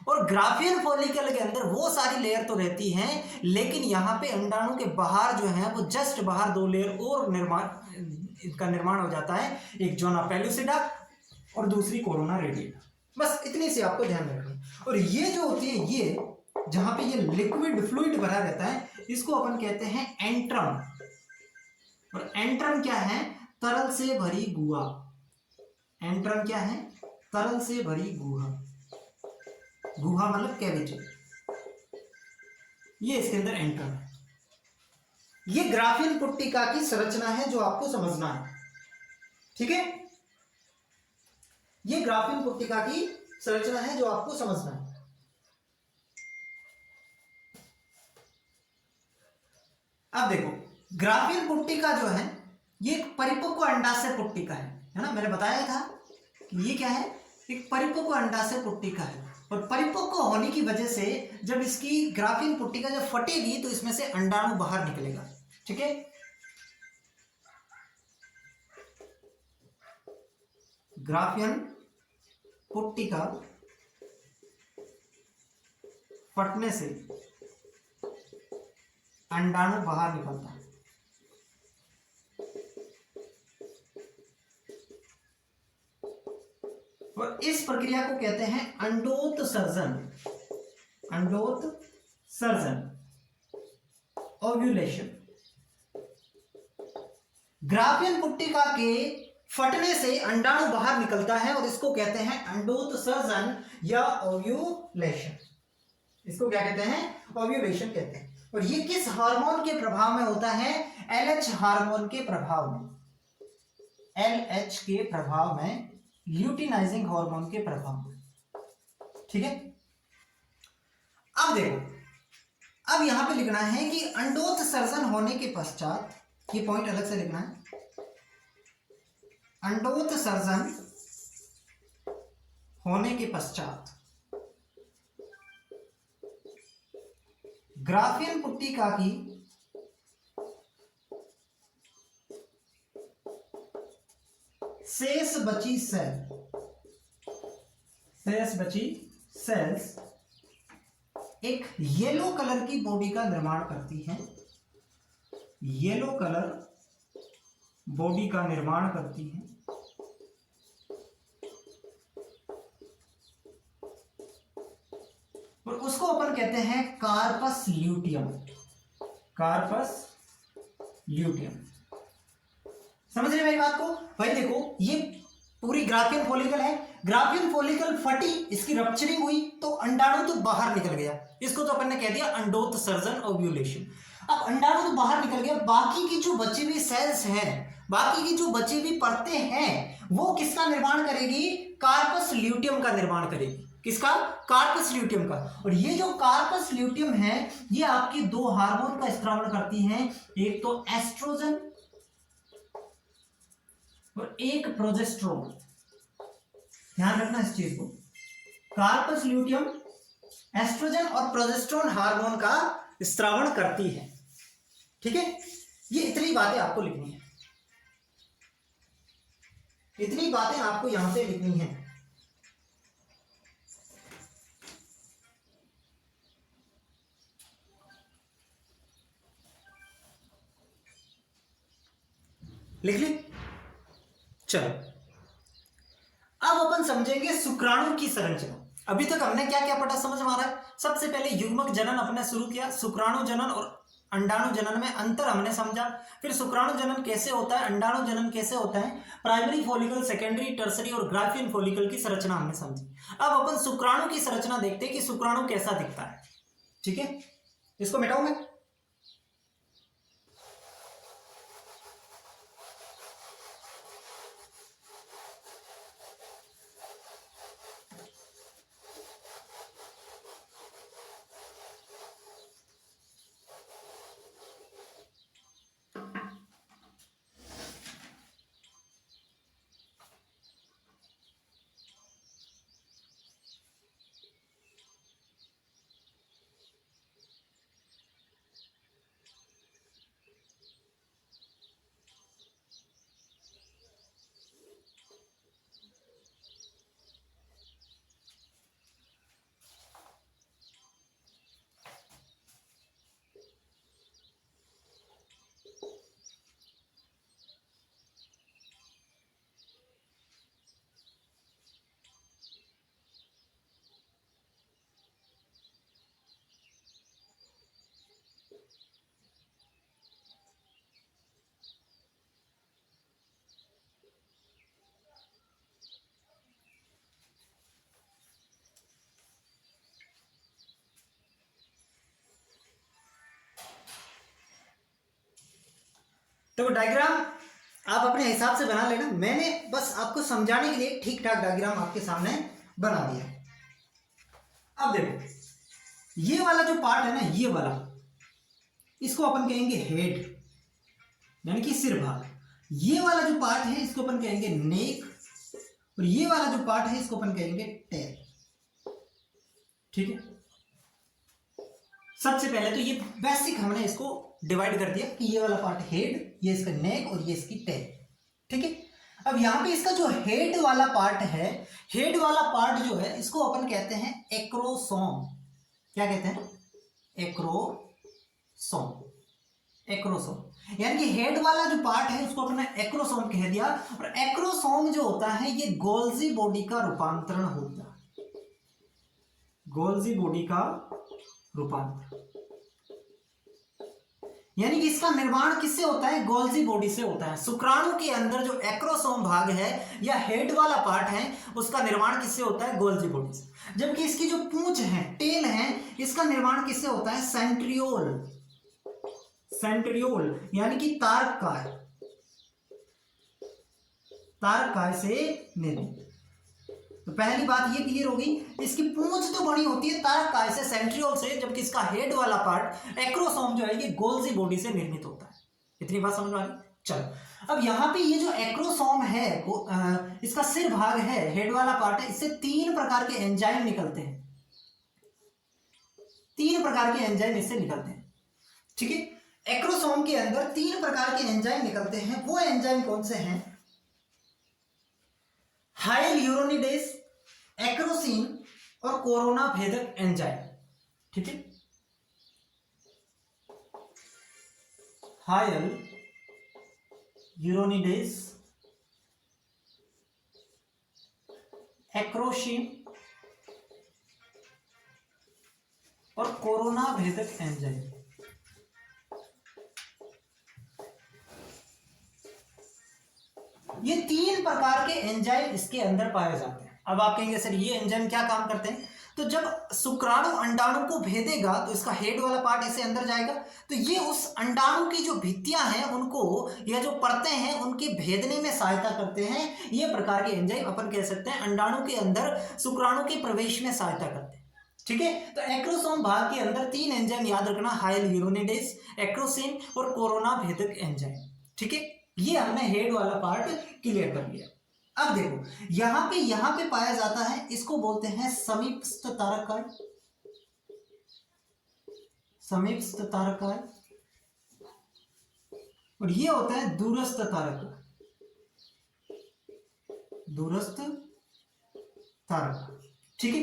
और ग्राफियन फॉलिकल के अंदर वो सारी लेयर तो रहती हैं, लेकिन यहाँ पे अंडाणु के बाहर जो है वो जस्ट बाहर दो लेयर और इनका निर्माण हो जाता है, एक जोना पेलुसिडा और दूसरी कोरोना रेडिएटा। बस इतनी सी आपको ध्यान रखनी है। और ये जो होती है, ये जहां पे ये लिक्विड फ्लूइड भरा रहता है, इसको अपन कहते हैं एंट्रम। और एंट्रम क्या है? तरल से भरी गुहा। एंट्रम क्या है? तरल से भरी गुहा। गुहा मतलब कैविटी, ये इसके अंदर एंट्रम है। ये ग्राफियन पुट्टिका की संरचना है जो आपको समझना है, ठीक है? ये ग्राफियन पुट्टिका की संरचना है जो आपको समझना है। अब देखो, ग्राफियन पुट्टिका जो है ये एक परिपक्व अंडाशय पुट्टिका है ना? मैंने बताया था कि ये क्या है, एक परिपक्व अंडाशय पुट्टिका है। और परिपक्व होने की वजह से जब इसकी ग्राफियन पुट्टिका जब फटेगी तो इसमें से अंडाणु बाहर निकलेगा, ठीक है? ग्राफियन पुट्टिका फटने से अंडाणु बाहर निकलता है। और इस प्रक्रिया को कहते हैं अंडोत्सर्जन। अंडोत्सर्जन, ओव्यूलेशन। ग्राफियन पुट्टिका के फटने से अंडाणु बाहर निकलता है और इसको कहते हैं अंडोत्सर्जन या ओव्यूलेशन। इसको क्या कहते हैं? ओव्यूलेशन कहते हैं। और ये किस हार्मोन के प्रभाव में होता है? एलएच हार्मोन के प्रभाव में। एलएच के प्रभाव में, ल्यूटिनाइजिंग हार्मोन के प्रभाव में, ठीक है? अब देखो, अब यहां पे लिखना है कि अंडोत्सर्जन होने के पश्चात, ये पॉइंट अलग से लिखना है, अंडोत्सर्जन होने के पश्चात ग्राफियन पुट्टिका की शेष बची सेल्स एक येलो कलर की बॉडी का निर्माण करती हैं। येलो कलर बॉडी का निर्माण करती हैं। और उसको अपन कहते हैं कार्पस ल्यूटियम। Corpus luteum. समझ रहे मेरी बात को? भाई देखो, ये पूरी ग्राफियन फॉलिकल है, ग्राफियन फॉलिकल फटी, इसकी रप्चरिंग हुई तो अंडाणु तो बाहर निकल गया, इसको तो अपन ने कह दिया अंडोत्सर्जन, ओव्यूलेशन। अब अंडाणु तो बाहर निकल गया, बाकी की जो बची हुई सेल्स हैं, बाकी की जो बची हुई परतें हैं, वो किसका निर्माण करेगी? कार्पस ल्यूटियम का निर्माण करेगी। किसका? कार्पस ल्यूटियम का। और ये जो कार्पस ल्यूटियम है, ये आपकी दो हार्मोन का स्त्रावण करती हैं, एक तो एस्ट्रोजन और एक प्रोजेस्टेरोन। ध्यान रखना इस चीज को, कार्पस ल्यूटियम एस्ट्रोजन और प्रोजेस्टेरोन हार्मोन का स्त्रावण करती है, ठीक है? ये इतनी बातें आपको लिखनी है, इतनी बातें आपको यहां पे लिखनी है। लिख ली? चलो, अब अपन समझेंगे शुक्राणु की संरचना। अभी तक हमने क्या क्या पढ़ा समझ में आ रहा है? सबसे पहले युग्मक जनन अपने शुरू किया, शुक्राणु जनन और अंडाणु जनन में अंतर हमने समझा। फिर शुक्राणु जनन कैसे होता है, अंडाणु जनन कैसे होता है, प्राइमरी फॉलिकल, सेकेंडरी, टर्सरी और ग्राफियन फॉलिकल की संरचना हमने समझी। अब अपन शुक्राणु की संरचना देखते हैं कि शुक्राणु कैसा दिखता है, ठीक है? इसको मिटाऊं मैं? तो डायग्राम आप अपने हिसाब से बना लेना, मैंने बस आपको समझाने के लिए ठीक ठाक डायग्राम आपके सामने बना दिया। अब देखो ये वाला जो पार्ट है ना, ये वाला, इसको अपन कहेंगे हेड, यानी कि सिर भाग। ये वाला जो पार्ट है इसको अपन कहेंगे नेक, और ये वाला जो पार्ट है इसको अपन कहेंगे टेल। ठीक है, सबसे पहले तो ये बेसिक हमने इसको डिवाइड कर दिया कि ये वाला पार्ट हेड, ये इसका नेक और ये इसकी टेल। ठीक है, अब यहां पे इसका जो हेड वाला पार्ट है, हेड वाला पार्ट जो है इसको अपन कहते हैं एक्रोसोम। क्या कहते हैं? एक्रोसोम। एक्रोसोम यानी कि हेड वाला जो पार्ट है उसको अपने एक्रोसोम कह दिया। और एक्रोसोम जो होता है ये गोल्जी बॉडी का रूपांतरण होता है, गोल्जी बॉडी का रूपांतरण, यानी कि इसका निर्माण किससे होता है? गोल्जी बॉडी से होता है। शुक्राणु के अंदर जो एक्रोसोम भाग है या हेड वाला पार्ट है उसका निर्माण किससे होता है? गोल्जी बॉडी से। जबकि इसकी जो पूंछ है, टेल है, इसका निर्माण किससे होता है? सेंट्रियोल, सेंट्रियोल यानी कि तारककाय, तारककाय से निर्मित। तो पहली बात ये क्लियर होगी, इसकी पूंछ तो बनी होती है तारककाय से, सेंट्रियोल से, जबकि इसका हेड वाला पार्ट एक्रोसोम जो है ये गोल्जी बॉडी से निर्मित होता है। इतनी बात समझ में आ रही? चलो, अब यहां पे ये जो एक्रोसोम है इसका सिर भाग है, हेड वाला पार्ट है, इससे 3 प्रकार के एंजाइम निकलते हैं, 3 प्रकार के एंजाइम इससे निकलते हैं। ठीक है, एक्रोसोम के अंदर 3 प्रकार के एंजाइम निकलते हैं। वो एंजाइम कौन से हैं? हाइल्यूरोनिडेज, एक्रोसिन और कोरोना भेदक एंजाइम। ठीक है, हाइल्यूरोनिडेज, एक्रोसिन और कोरोना भेदक एंजाइम। ये 3 प्रकार के एंजाइम इसके अंदर पाए जाते हैं। अब आप कहेंगे सर ये एंजाइम क्या काम करते हैं? तो जब शुक्राणु अंडाणु को भेदेगा तो इसका हेड वाला पार्ट ऐसे अंदर जाएगा, तो ये उस अंडाणु की जो भित्तियां हैं उनको, या जो परतें हैं उनके भेदने में सहायता करते हैं। ये प्रकार के एंजाइम अपन कह सकते हैं अंडाणु के अंदर शुक्राणु के प्रवेश में सहायता करते हैं। ठीक है, तो एक्रोसोम भाग के अंदर 3 एंजाइम याद रखना, हाइल्यूरोनिडेज, एक्रोसिन और कोरोना भेदक एंजाइम। ठीक है, ये हमने हेड वाला पार्ट क्लियर कर लिया। अब देखो यहां पे पाया जाता है, इसको बोलते हैं समीपस्थ तारकाय, समीपस्थ तारकाय, और ये होता है दूरस्थ तारकाय, दूरस्थ तारकाय। ठीक है,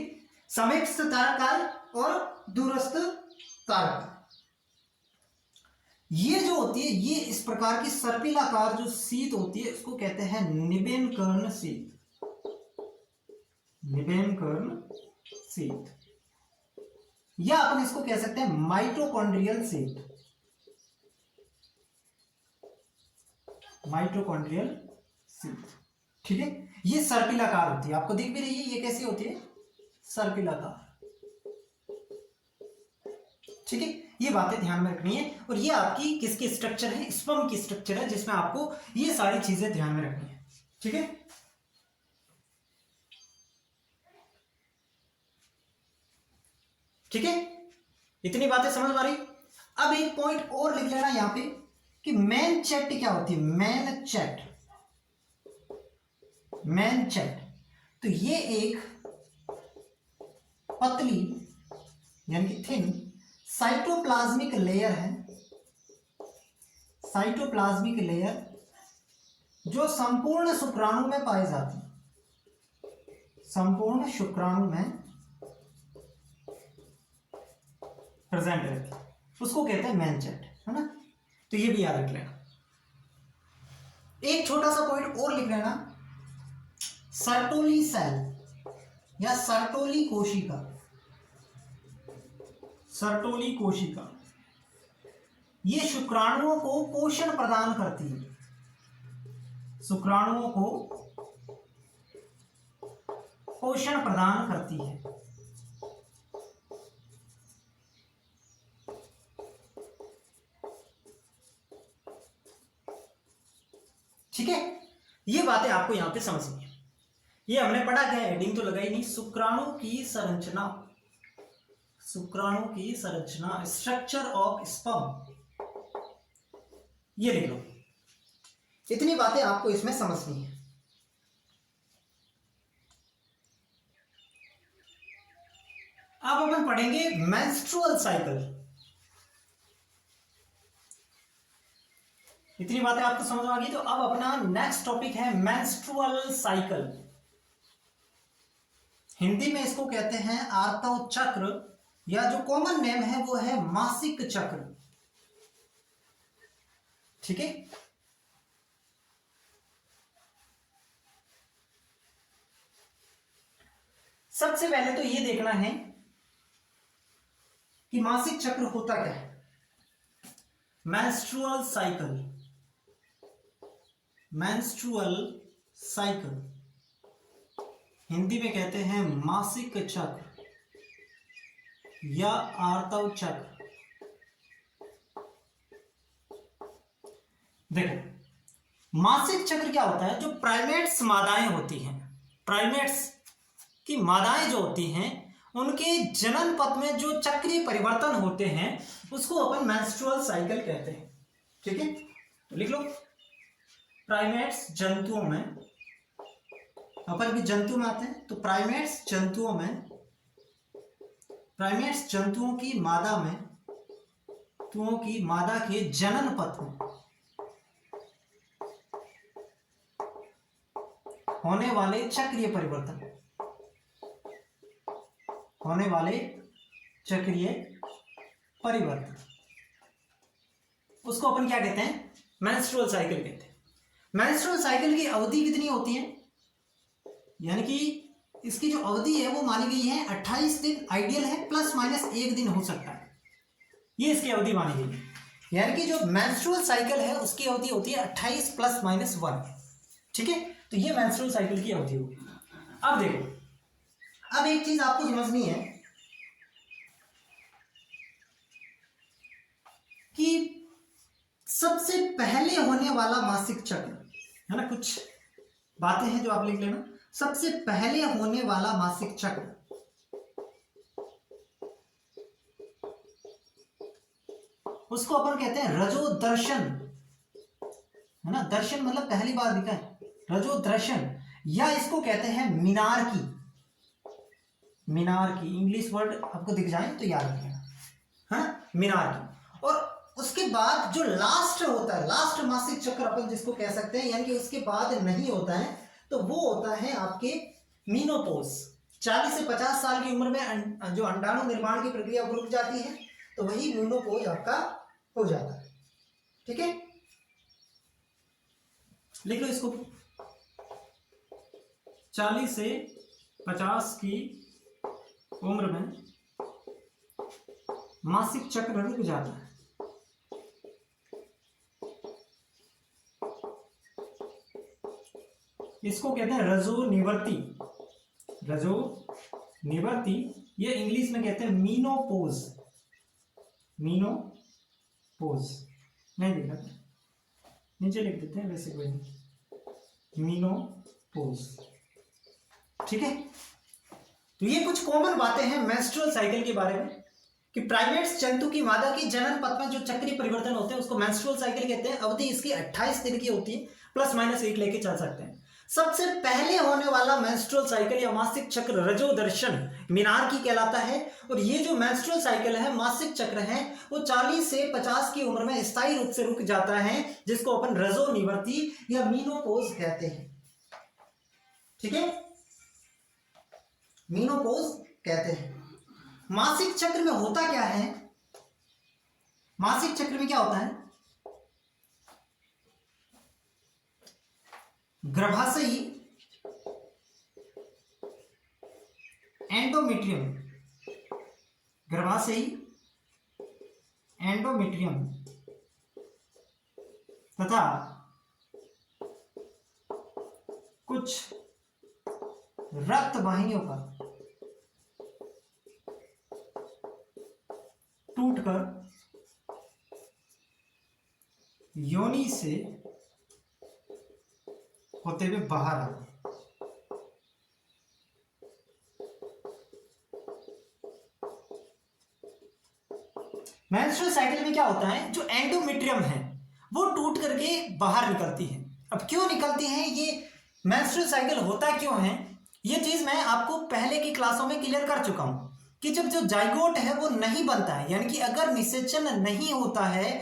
समीपस्थ तारकाय और दूरस्थ तारकाय। ये जो होती है, ये इस प्रकार की सर्पिलाकार जो शीत होती है इसको कहते हैं निबेन कर्ण शीत, निबेन कर्ण शीत, या अपन इसको कह सकते हैं माइटोकॉन्ड्रियल शीत, माइटोकॉन्ड्रियल शीत। ठीक है, ये सर्पिलाकार होती है, आपको दिख भी रही है ये कैसी होती है? सर्पिलाकार। ठीक है, ये बातें ध्यान में रखनी है। और ये आपकी किसकी स्ट्रक्चर है? स्पर्म की स्ट्रक्चर है, जिसमें आपको ये सारी चीजें ध्यान में रखनी है। ठीक है, ठीक है, इतनी बातें समझ आ रही? अब एक पॉइंट और लिख लेना यहां पे कि मैन चैट क्या होती है? मैन चैट, मैन चैट, तो ये एक पतली यानी कि थिन साइटोप्लाज्मिक लेयर है, साइटोप्लाज्मिक लेयर जो संपूर्ण शुक्राणु में पाई जाती है, संपूर्ण शुक्राणु में प्रेजेंट रहती है, उसको कहते हैं मैनचेट, है ना? तो ये भी याद रख लेना। एक छोटा सा पॉइंट और लिख लेना, सर्टोली सेल या सर्टोली कोशिका, सर्टोली कोशिका ये शुक्राणुओं को पोषण प्रदान करती है, शुक्राणुओं को पोषण प्रदान करती है। ठीक है, ये बातें आपको यहां पे समझनी है। ये हमने पढ़ा क्या, हेडिंग तो लगाई नहीं, शुक्राणु की संरचना, शुक्राणु की संरचना, स्ट्रक्चर ऑफ स्पर्म, ये लिख लो। इतनी बातें आपको इसमें समझनी है। अब अपन पढ़ेंगे मेंस्ट्रुअल साइकिल। इतनी बातें आपको समझ आ गई, तो अब अपना नेक्स्ट टॉपिक है मेंस्ट्रुअल साइकिल। हिंदी में इसको कहते हैं आर्तव चक्र, या जो कॉमन नेम है वो है मासिक चक्र। ठीक है, सबसे पहले तो ये देखना है कि मासिक चक्र होता क्या है। Menstrual cycle, menstrual cycle Hindi में कहते हैं मासिक चक्र या आर्तव चक्र। देखो, मासिक चक्र क्या होता है, जो प्राइमेट्स मादाएं होती हैं, प्राइमेट्स की मादाएं जो होती हैं, उनके जनन पथ में जो चक्रीय परिवर्तन होते हैं उसको अपन मेंस्ट्रुअल साइकिल कहते हैं। ठीक है, तो लिख लो, प्राइमेट्स जंतुओं में, अपन भी जंतु में आते हैं, तो प्राइमेट्स जंतुओं में, प्राइमेट्स जंतुओं की मादा में, जंतुओं की मादा के जनन पथ में होने वाले चक्रीय परिवर्तन, होने वाले चक्रीय परिवर्तन, उसको अपन क्या कहते हैं, मेंस्ट्रुअल साइकिल कहते हैं। मेंस्ट्रुअल साइकिल की अवधि कितनी होती है, यानी कि इसकी जो अवधि है वो मानी गई है 28 दिन आइडियल है, प्लस माइनस 1 दिन हो सकता है, ये इसकी अवधि मानी गई है। यानी कि जो मेंस्ट्रुअल साइकिल है उसकी अवधि होती है 28 प्लस माइनस 1। ठीक है, तो ये मेंस्ट्रुअल साइकिल की अवधि होगी। अब देखो, अब एक चीज आपको समझनी है कि सबसे पहले होने वाला मासिक चक्र है ना, कुछ बातें हैं जो आप लिख लेना। सबसे पहले होने वाला मासिक चक्र, उसको अपन कहते हैं रजोदर्शन, है ना, दर्शन मतलब पहली बार दिखा है, रजोदर्शन, या इसको कहते हैं मीनार्की। मीनार्की इंग्लिश वर्ड आपको दिख जाए तो याद रखिएगा, हाँ, मीनार्की। और उसके बाद जो लास्ट होता है, लास्ट मासिक चक्र अपन जिसको कह सकते हैं, यानी कि उसके बाद नहीं होता है, तो वो होता है आपके मीनोपोज। 40 से 50 साल की उम्र में जो अंडाणु निर्माण की प्रक्रिया रुक जाती है, तो वही मीनोपोज आपका हो जाता है। ठीक है, लिख लो इसको, 40 से 50 की उम्र में मासिक चक्र रुक जाता है। इसको कहते हैं रजोनिवर्ती, रजोनिवर्ती, ये इंग्लिश में कहते हैं मीनोपोज, मीनोपोज नहीं लिखा, नीचे लिख देते हैं, वैसे कोई नहीं, मीनोपोज। ठीक है, तो ये कुछ कॉमन बातें हैं मेंस्ट्रुअल साइकिल के बारे में, कि प्राइमेट्स जंतु की मादा की जनन पथ में जो चक्रीय परिवर्तन होते हैं उसको मेंस्ट्रुअल साइकिल कहते हैं। अवधि इसकी 28 दिन की होती है, प्लस माइनस 1 लेके चल सकते हैं। सबसे पहले होने वाला मेंस्ट्रुअल साइकिल या मासिक चक्र रजोदर्शन मीनार्की कहलाता है। और ये जो मेंस्ट्रुअल साइकिल है, मासिक चक्र है, वो 40 से 50 की उम्र में स्थायी रूप से रुक जाता है, जिसको अपन रजोनिवर्ती या मीनोपोज कहते हैं। ठीक है, मीनोपोज कहते हैं। मासिक चक्र में होता क्या है, मासिक चक्र में क्या होता है, गर्भाशयी एंडोमेट्रियम, गर्भाशयी एंडोमेट्रियम तथा कुछ रक्त वाहिनियों का टूटकर योनि से होते हुए बाहर आना। मेंस्ट्रुअल साइकिल में क्या होता है, जो एंडोमेट्रियम है वो टूट करके बाहर निकलती है। अब क्यों निकलती है, ये मेंस्ट्रुअल साइकिल होता क्यों है, ये चीज मैं आपको पहले की क्लासों में क्लियर कर चुका हूं कि जब जो जाइगोट है वो नहीं बनता है, यानी कि अगर निषेचन नहीं होता है,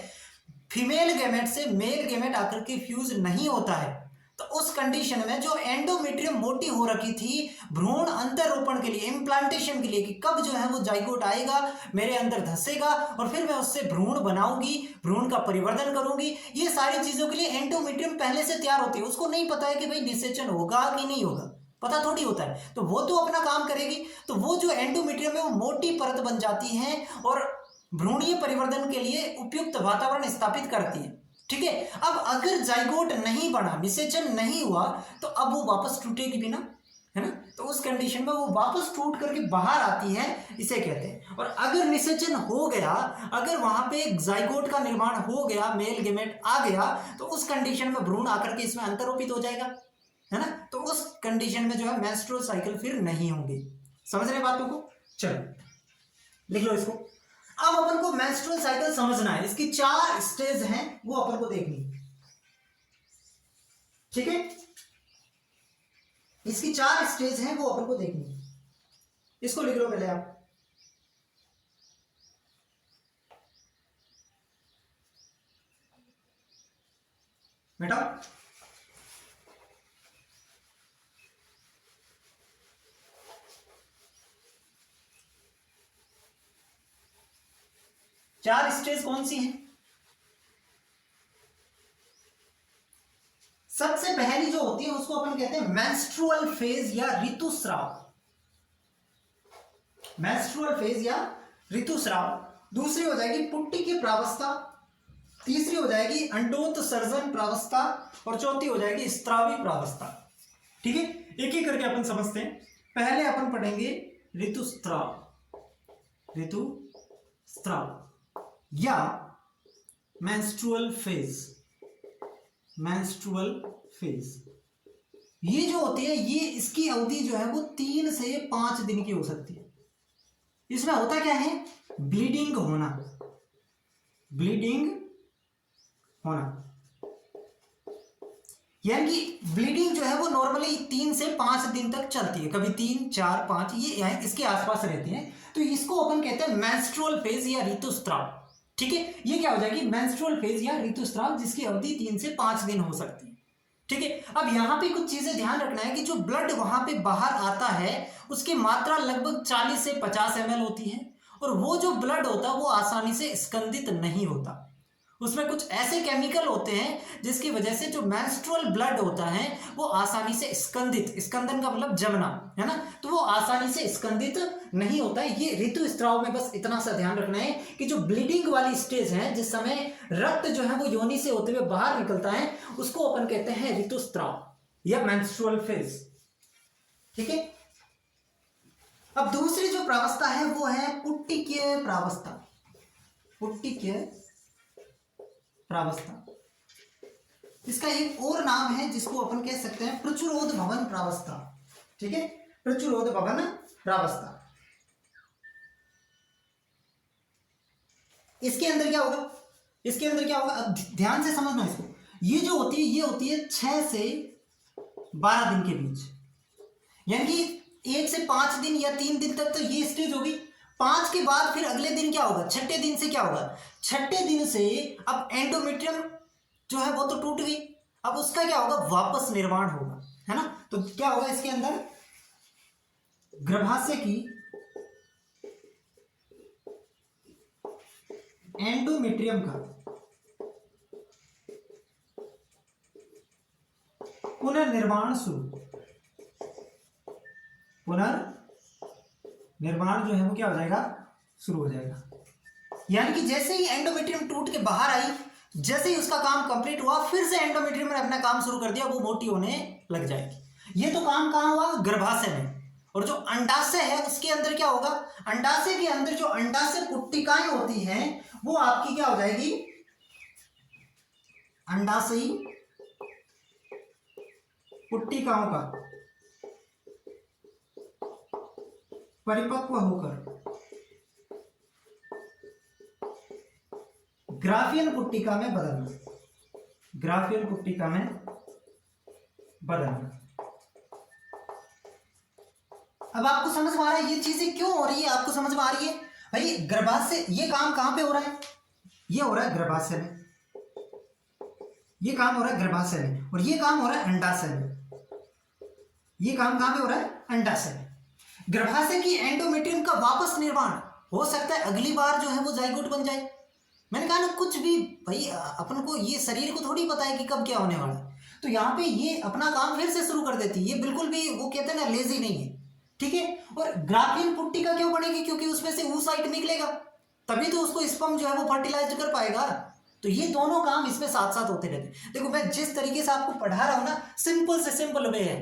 फीमेल गैमेट से मेल गैमेट आकर के फ्यूज नहीं होता है, तो उस कंडीशन में जो एंडोमेट्रियम मोटी हो रखी थी भ्रूण अंतरोपण के लिए, इम्प्लांटेशन के लिए, कि कब जो है वो जाइगोट आएगा, मेरे अंदर धंसेगा और फिर मैं उससे भ्रूण बनाऊंगी, भ्रूण का परिवर्धन करूंगी, ये सारी चीजों के लिए एंडोमेट्रियम पहले से तैयार होती है। उसको नहीं पता है कि भाई निषेचन होगा कि नहीं होगा, पता थोड़ी होता है, तो वो तो अपना काम करेगी। तो वो जो एंडोमेट्रियम है वो मोटी परत बन जाती है और भ्रूणीय परिवर्धन के लिए उपयुक्त वातावरण स्थापित करती है। ठीक है, अब अगर जाइगोट नहीं बना, निषेचन नहीं हुआ, तो अब वो वापस टूटेगी भी ना, है ना, तो उस कंडीशन में वो वापस टूट करके बाहर आती है, इसे कहते हैं। और अगर निषेचन हो गया, अगर वहां पे जाइगोट का निर्माण हो गया, मेल गेमेट आ गया, तो उस कंडीशन में भ्रूण आकर के इसमें अंतरोपित हो जाएगा, है ना, तो उस कंडीशन में जो है मेंस्ट्रुअल साइकिल फिर नहीं होंगे। समझ रहे बातों को, चलो लिख लो इसको। अब अपन को मेंस्ट्रुअल साइकिल समझना है, इसकी 4 स्टेज हैं वो अपन को देखनी है। ठीक है, इसकी 4 स्टेज हैं वो अपन को देखनी है। इसको लिख लो पहले आप। बेटा चार स्टेज कौन सी हैं? सबसे पहली जो होती है उसको अपन कहते हैं मेंस्ट्रुअल फेज या ऋतुस्राव। मेंस्ट्रुअल फेज या ऋतुस्राव। दूसरी हो जाएगी पुट्टी की प्रावस्था, तीसरी हो जाएगी अंडोत्सर्जन प्रावस्था और चौथी हो जाएगी स्त्रावी प्रावस्था। ठीक है, एक एक करके अपन समझते हैं। पहले अपन पढ़ेंगे ऋतुस्राव, ऋतुस्राव या मेंस्ट्रुअल फेज। मेंस्ट्रुअल फेज ये जो होती है, ये इसकी अवधि जो है वो 3 से 5 दिन की हो सकती है। इसमें होता क्या है, ब्लीडिंग होना, ब्लीडिंग होना, यानी कि ब्लीडिंग जो है वो नॉर्मली 3 से 5 दिन तक चलती है, कभी 3, 4, 5 ये इसके आसपास रहती है, तो इसको अपन कहते हैं मेंस्ट्रुअल फेज या ऋतुस्राव। ठीक है, ये क्या हो जाएगी, मेंस्ट्रुअल फेज या ऋतुस्राव, जिसकी अवधि 3 से 5 दिन हो सकती है। ठीक है, अब यहां पे कुछ चीजें ध्यान रखना है कि जो ब्लड वहां पे बाहर आता है उसकी मात्रा लगभग 40 से 50 ml होती है, और वो जो ब्लड होता है वो आसानी से स्कंदित नहीं होता। उसमें कुछ ऐसे केमिकल होते हैं जिसकी वजह से जो मेंस्ट्रुअल ब्लड होता है वो आसानी से स्कंदित, स्कंदन का मतलब जमना, है ना, तो वो आसानी से स्कंदित नहीं होता है। ये ऋतुस्राव में बस इतना सा ध्यान रखना है कि जो ब्लीडिंग वाली स्टेज है, जिस समय रक्त जो है वो योनि से होते हुए बाहर निकलता है, उसको अपन कहते हैं ऋतुस्राव या मेंस्ट्रुअल फेज। ठीक है, अब दूसरी जो प्रावस्था है वो है पुट्टिकीय प्रावस्था। पुट्टिकीय प्रावस्था, इसका एक और नाम है जिसको अपन कह सकते हैं प्रचुरोद भवन प्रावस्था। ठीक है, प्रचुरोद भवन प्रावस्था। इसके अंदर क्या होगा, इसके अंदर क्या होगा, अब ध्यान से समझना इसको। ये जो होती है ये होती है 6 से 12 दिन के बीच, यानी कि 1 से 5 दिन या 3 दिन तक तो ये स्टेज होगी। 5 के बाद फिर अगले दिन क्या होगा, 6ठे दिन से क्या होगा, 6ठे दिन से अब एंडोमेट्रियम जो है वो तो टूट गई, अब उसका क्या होगा, वापस निर्माण होगा, है ना, तो क्या होगा इसके अंदर गर्भाशय की एंडोमेट्रियम का पुनर्निर्माण शुरू, पुनर्निर्माण जो है वो क्या हो जाएगा, शुरू हो जाएगा। यानी कि जैसे ही एंडोमेट्रियम टूट के बाहर आई, जैसे ही उसका काम कंप्लीट हुआ, फिर से एंडोमेट्रियम ने अपना काम शुरू कर दिया, वो मोटी होने लग जाएगी। ये तो काम कहाँ हुआ, गर्भाशय में। और जो अंडाशय है उसके अंदर क्या होगा, अंडाशय के अंदर जो अंडाशय पुट्टिकाएं होती हैं वो आपकी क्या हो जाएगी, अंडाशयी पुट्टिकाओं का परिपक्व होकर ग्राफियन पुट्टिका में बदलना, ग्राफियन पुट्टिका में बदलना। अब आपको समझ में आ रहा है ये चीजें क्यों हो रही है? आपको समझ में आ रही है भाई? गर्भाशय, ये काम कहां पे हो रहा है? ये हो रहा है गर्भाशय में, ये काम हो रहा है गर्भाशय में, और ये काम हो रहा है अंडाशय में। ये काम कहां पे हो रहा है? अंडाशय में। गर्भाशय की एंडोमेट्रियम का वापस निर्माण हो सकता है अगली बार जो है वो जाइगोट बन जाए। मैंने कहा ना, कुछ भी भाई अपन को ये शरीर को थोड़ी पता है कि कब क्या होने वाला है। तो यहाँ पे ये अपना काम फिर से शुरू कर देती है, ये बिल्कुल भी वो कहते हैं ना लेजी नहीं है, ठीक है। और ग्राफियन पुट्टिका क्यों बनेगी? क्योंकि उसमें से oocyte निकलेगा, तभी तो उसको स्पर्म जो है वो फर्टिलाइज कर पाएगा। तो ये दोनों काम इसमें साथ साथ होते रहते हैं। देखो मैं जिस तरीके से आपको पढ़ा रहा हूं ना, सिंपल से सिंपल वे है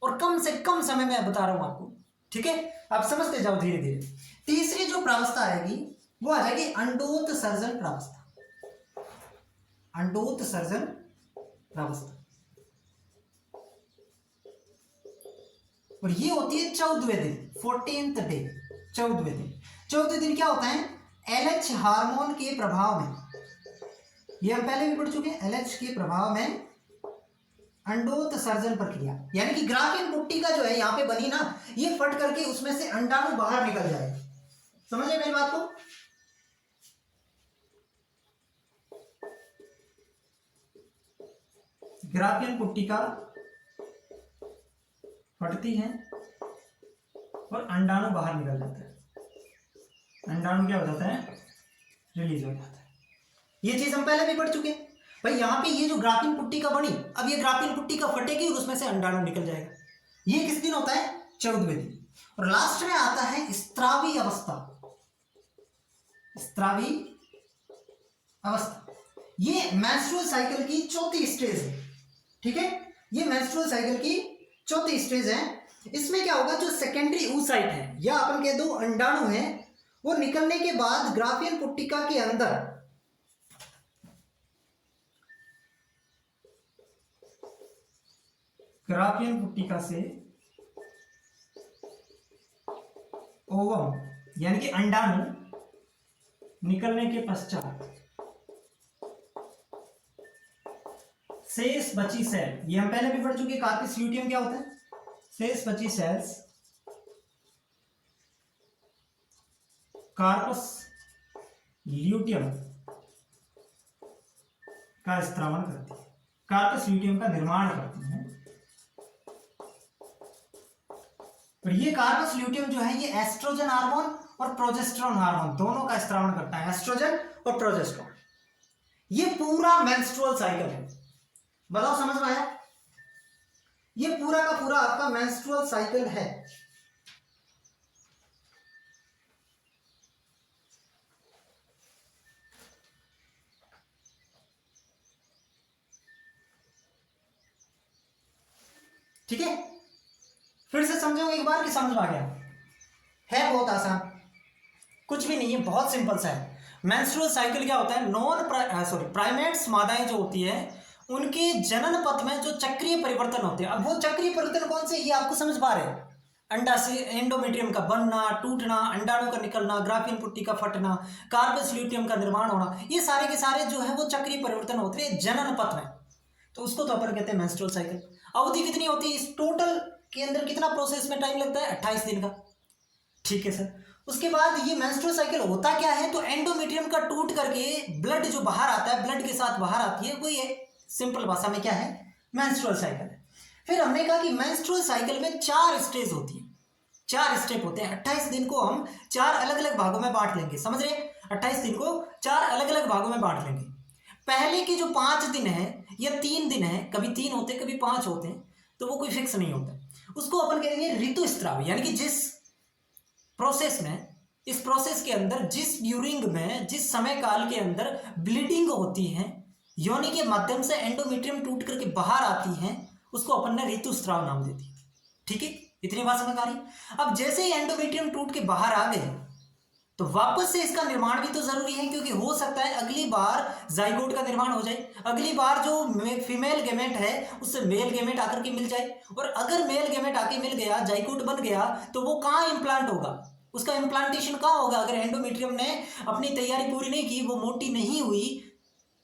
और कम से कम समय में बता रहा हूं आपको, ठीक है। आप समझते जाओ धीरे धीरे। तीसरी जो प्रावस्था आएगी वो आ जाएगी अंडोत्सर्जन प्रावस्था, अंडोत्सर्जन प्रावस्था। और ये होती है 14वें दिन, 14th डे, 14वें दिन। 14वें दिन क्या होता है? LH हार्मोन के प्रभाव में, ये हम पहले भी पढ़ चुके हैं, LH के प्रभाव में अंडोत्सर्जन प्रक्रिया, यानी कि ग्राफियन पुट्टिका जो है यहाँ पे बनी ना, ये फट करके उसमें से अंडाणु बाहर निकल जाएगा। समझे मेरी बात को? ग्राफियन पुट्टिका फटती है और अंडाणु बाहर निकल जाता है। अंडाणु क्या हो जाता है? रिलीज हो जाता है। ये चीज हम पहले भी पढ़ चुके हैं भाई। यहाँ पे ये जो ग्राफियन पुट्टिका बनी, अब ये ग्राफियन पुट्टिका फटेगी और उसमें से अंडाणु निकल जाएगा। ये किस दिन होता है? 14वें दिन। और लास्ट में आता है स्त्रावी अवस्था, स्त्रावी अवस्था। ये मेंस्ट्रुअल साइकिल की चौथी स्टेज है, ठीक है। ये मेंस्ट्रुअल साइकिल की चौथी स्टेज है। इसमें क्या होगा? जो सेकेंडरी oocyte है या अपन कह दो अंडाणु है, वो निकलने के बाद ग्राफियन पुट्टिका के अंदर ग्राफियन पुट्टिका से ओवम यानी कि अंडाणु निकलने के पश्चात शेष बची सेल, ये हम पहले भी पढ़ चुके, कार्पस ल्यूटियम क्या होता है? शेष बची सेल्स कार्पस ल्यूटियम का स्त्रावण करती है, कार्पस ल्यूटियम का निर्माण करती है। और ये कार्पस ल्यूटियम जो है ये एस्ट्रोजन हार्मोन और प्रोजेस्टेरोन हार्मोन दोनों का स्त्रावण करता है, एस्ट्रोजन और प्रोजेस्टेरोन। ये पूरा मेंस्ट्रुअल साइकिल है। बताओ समझ में आया? ये पूरा का पूरा आपका मेंस्ट्रुअल साइकिल है। ठीक है, फिर से समझो एक बार कि समझ में आ गया? है बहुत आसान, कुछ भी नहीं है, बहुत सिंपल सा है। मेंस्ट्रुअल साइकिल क्या होता है? प्राइमेट्स मादाएं जो होती है उनके जनन पथ में जो चक्रीय परिवर्तन होते हैं। अब वो चक्रीय परिवर्तन कौन से, ये आपको समझ पा रहे हैं? अंडा से एंडोमेट्रियम का बनना, टूटना, अंडाणु का निकलना, ग्राफियन पुट्टिका फटना, कार्पस ल्यूटियम का निर्माण होना, ये सारे के सारे जो है वो चक्रीय परिवर्तन होते हैं जनन पथ में। तो उसको तो अपन कहते हैं मेंस्ट्रुअल साइकिल। अवधि कितनी होती है? इस टोटल के अंदर कितना प्रोसेस में टाइम लगता है? 28 दिन का। ठीक है सर। उसके बाद ये मेंस्ट्रुअल साइकिल होता क्या है? तो एंडोमेट्रियम का टूट करके ब्लड जो बाहर आता है, ब्लड के साथ बाहर आती है, वो ये सिंपल भाषा में क्या है? मेंस्ट्रुअल साइकिल है। फिर हमने कहा कि मेंस्ट्रुअल साइकिल में 4 स्टेज होती है, 4 स्टेप होते हैं। 28 दिन को हम 4 अलग अलग भागों में बांट लेंगे, समझ रहे हैं? 28 दिन को 4 अलग अलग भागों में बांट लेंगे। पहले के जो 5 दिन है या 3 दिन है, कभी 3 होते कभी 5 होते हैं, तो वो कोई फिक्स नहीं होता। उसको अपन कहेंगे ऋतुस्राव, यानी कि जिस प्रोसेस में, इस प्रोसेस के अंदर जिस ड्यूरिंग में, जिस समय काल के अंदर ब्लीडिंग होती है, योनि के माध्यम से एंडोमेट्रियम टूट करके बाहर आती है, उसको अपन ने ऋतुस्राव नाम दे दिया। ठीक है, इतनी बात समझ आ रही? अब जैसे ही एंडोमेट्रियम टूट के बाहर आ गए, तो वापस से इसका निर्माण भी तो जरूरी है, क्योंकि हो सकता है अगली बार जाइगोट का निर्माण हो जाए, अगली बार जो फीमेल गेमेट है उससे मेल गेमेट आकर के मिल जाए, और अगर मेल गेमेट आके मिल गया, जाइगोट बन गया, तो वो कहाँ इम्प्लांट होगा, उसका इम्प्लांटेशन कहाँ होगा। अगर एंडोमेट्रियम ने अपनी तैयारी पूरी नहीं की, वो मोटी नहीं हुई,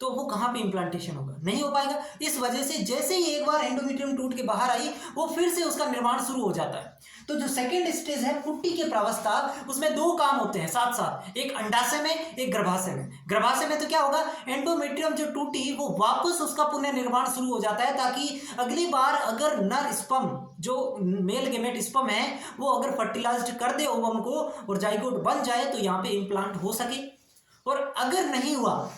तो वो कहाँ पे इम्प्लांटेशन होगा, नहीं हो पाएगा। इस वजह से जैसे ही एक बार एंडोमेट्रियम टूट के बाहर आई, वो फिर से उसका निर्माण शुरू हो जाता है। तो जो सेकंड स्टेज है पुट्टी के प्रावस्था, उसमें दो काम होते हैं साथ साथ, एक अंडाशय में, एक गर्भाशय में। गर्भाशय में तो क्या होगा, एंडोमेट्रियम जो टूटी वो वापस उसका पुनः निर्माण शुरू हो जाता है, ताकि अगली बार अगर नर स्पर्म जो मेल गेमेट स्पर्म है वो अगर फर्टिलाइज्ड कर दे ओवम को और जाइगोट बन जाए, तो यहाँ पे इम्प्लांट हो सके। और अगर नहीं हुआ,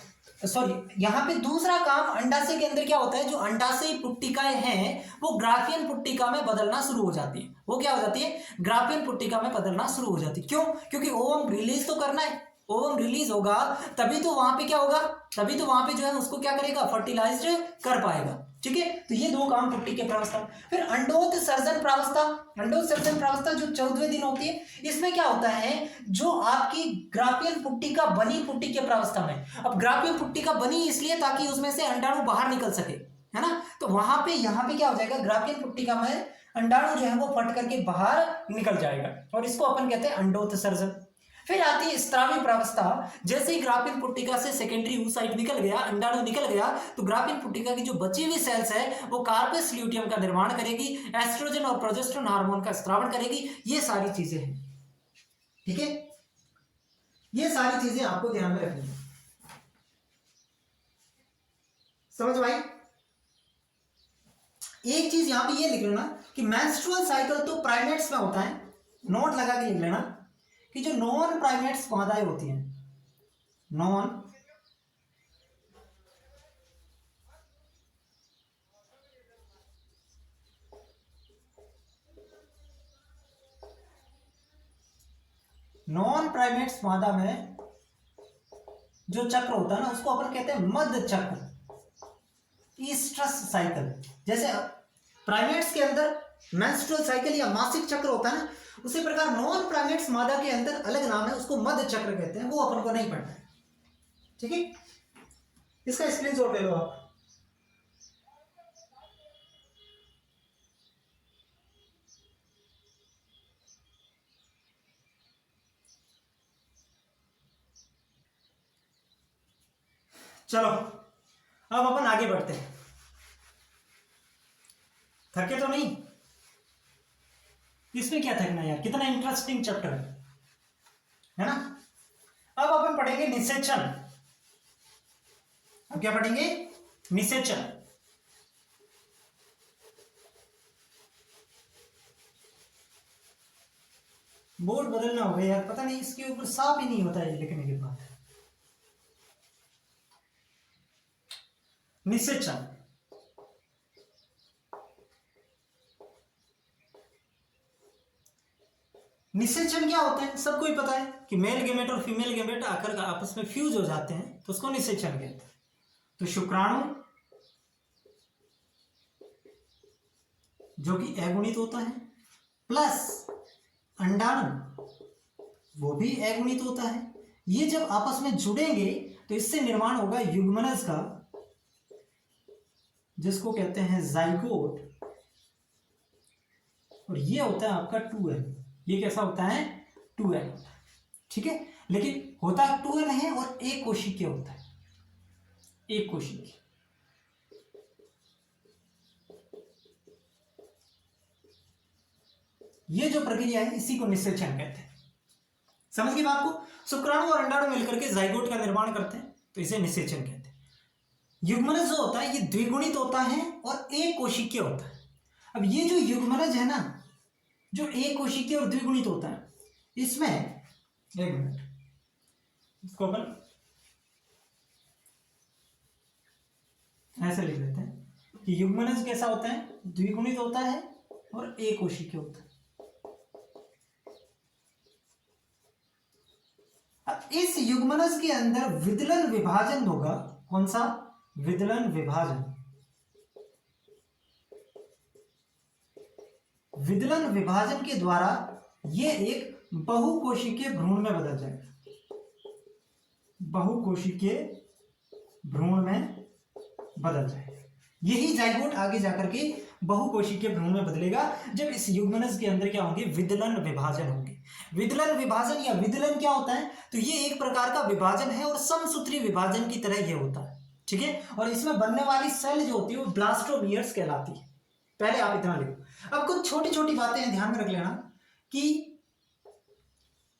सॉरी, यहाँ पे दूसरा काम अंडाशय के अंदर क्या होता है, जो अंडाशय पुट्टिकाएं हैं वो ग्राफियन पुट्टिका में बदलना शुरू हो जाती है। वो क्या हो जाती है, ग्राफियन पुट्टिका में बदलना शुरू हो जाती है। क्यों, क्योंकि ओवम रिलीज तो करना है, ओवम रिलीज होगा तभी तो वहां पे क्या होगा, तभी तो वहां पे जो है उसको क्या करेगा, फर्टिलाइज्ड कर पाएगा। ठीक है, तो ये दो काम पुट्टी के प्रावस्था। फिर अंडोत्सर्जन प्रावस्था, अंडोत्सर्जन प्रावस्था जो 14वें दिन होती है, इसमें क्या होता है, जो आपकी ग्राफियन पुट्टिका बनी पुट्टी के प्रावस्था में, अब ग्राफियन पुट्टिका बनी इसलिए ताकि उसमें से अंडाणु बाहर निकल सके, है ना, तो वहां पे यहाँ पे क्या हो जाएगा, ग्राफियन पुट्टिका में अंडाणु जो है वो फट करके बाहर निकल जाएगा, और इसको अपन कहते हैं अंडोत्सर्जन। फिर आती है स्त्रावी प्रावस्था, जैसे ही ग्राफियन पुट्टिका से सेकेंडरी oocyte निकल गया, अंडाणु निकल गया, तो ग्राफियन पुट्टिका की जो बची हुई सेल्स है वो कार्पस ल्यूटियम का निर्माण करेगी, एस्ट्रोजन और प्रोजेस्टेरोन हार्मोन का स्त्रावण करेगी। ये सारी चीजें हैं, ठीक है, ये सारी चीजें आपको ध्यान में रखनी है। समझ भाई, एक चीज यहां पे ये लिख लेना कि मेंस्ट्रुअल साइकिल तो प्राइमेट्स में होता है, नोट लगा के लिख लेना कि जो नॉन प्राइमेट्स मादाएं होती हैं, नॉन प्राइमेट्स मादा में जो चक्र होता है ना, उसको अपन कहते हैं मध्य चक्र, ईस्ट्रस साइकिल। जैसे प्राइमेट्स के अंदर मेंस्ट्रुअल साइकिल या मासिक चक्र होता है ना, उसी प्रकार नॉन प्राइमेट्स मादा के अंदर अलग नाम है, उसको मध्य चक्र कहते हैं, वो अपन को नहीं पढ़ना है। ठीक है, इसका स्क्रीनशॉट ले लो आप। चलो अब अपन आगे बढ़ते हैं, थके तो नहीं, इसमें क्या थकना यार, कितना इंटरेस्टिंग चैप्टर है ना। अब अपन पढ़ेंगे निषेचन। अब क्या पढ़ेंगे, निषेचन। बोर्ड बदलना होगा यार, पता नहीं इसके ऊपर साफ ही नहीं होता है लिखने के बाद। निषेचन, निषेचन क्या होता है, सबको ही पता है कि मेल गेमेट और फीमेल गेमेट आकर आपस में फ्यूज हो जाते हैं, तो उसको निषेचन कहते हैं। तो शुक्राणु जो कि अगुणित होता है, प्लस अंडाणु वो भी अगुणित होता है, ये जब आपस में जुड़ेंगे तो इससे निर्माण होगा युग्मनज का, जिसको कहते हैं जाइगोट, और ये होता है आपका 2n। ये कैसा होता है, 2n। ठीक है, लेकिन होता 2n है और एक कोशिकीय होता है, एक कोशिकीय। ये जो प्रक्रिया है इसी को निषेचन कहते हैं। समझ गए बात को, शुक्राणु और अंडाणु मिलकर के जाइगोट का निर्माण करते हैं, तो इसे निषेचन कहते हैं। युग्मनज जो होता है ये द्विगुणित होता है और एक कोशिकीय होता है। अब ये जो युग्मनज है ना, जो एक कोशिकीय और द्विगुणित होता है, इसमें एक मिनट, इसको अपन ऐसे लिख लेते हैं कि युग्मनज कैसा होता है, द्विगुणित होता है और एक कोशिकीय होता है। अब इस युग्मनज के अंदर विदलन विभाजन होगा, कौन सा, विदलन विभाजन। विदलन विभाजन के द्वारा ये एक बहुकोशिकीय भ्रूण में बदल जाएगा। बहुकोशिकीय भ्रूण में बदल जाएगा। यही जाइगोट आगे जाकर के बहुकोशिकीय भ्रूण में बदलेगा जब इस युग्मनज के अंदर क्या होंगे, विदलन विभाजन होंगे। विदलन विभाजन या विदलन क्या होता है, तो ये एक प्रकार का विभाजन है और समसूत्री विभाजन की तरह ये होता है, ठीक है। और इसमें बनने वाली सेल जो होती है वो ब्लास्टोमियर्स कहलाती है। पहले आप इतना लिखो। अब कुछ छोटी छोटी बातें ध्यान में रख लेना कि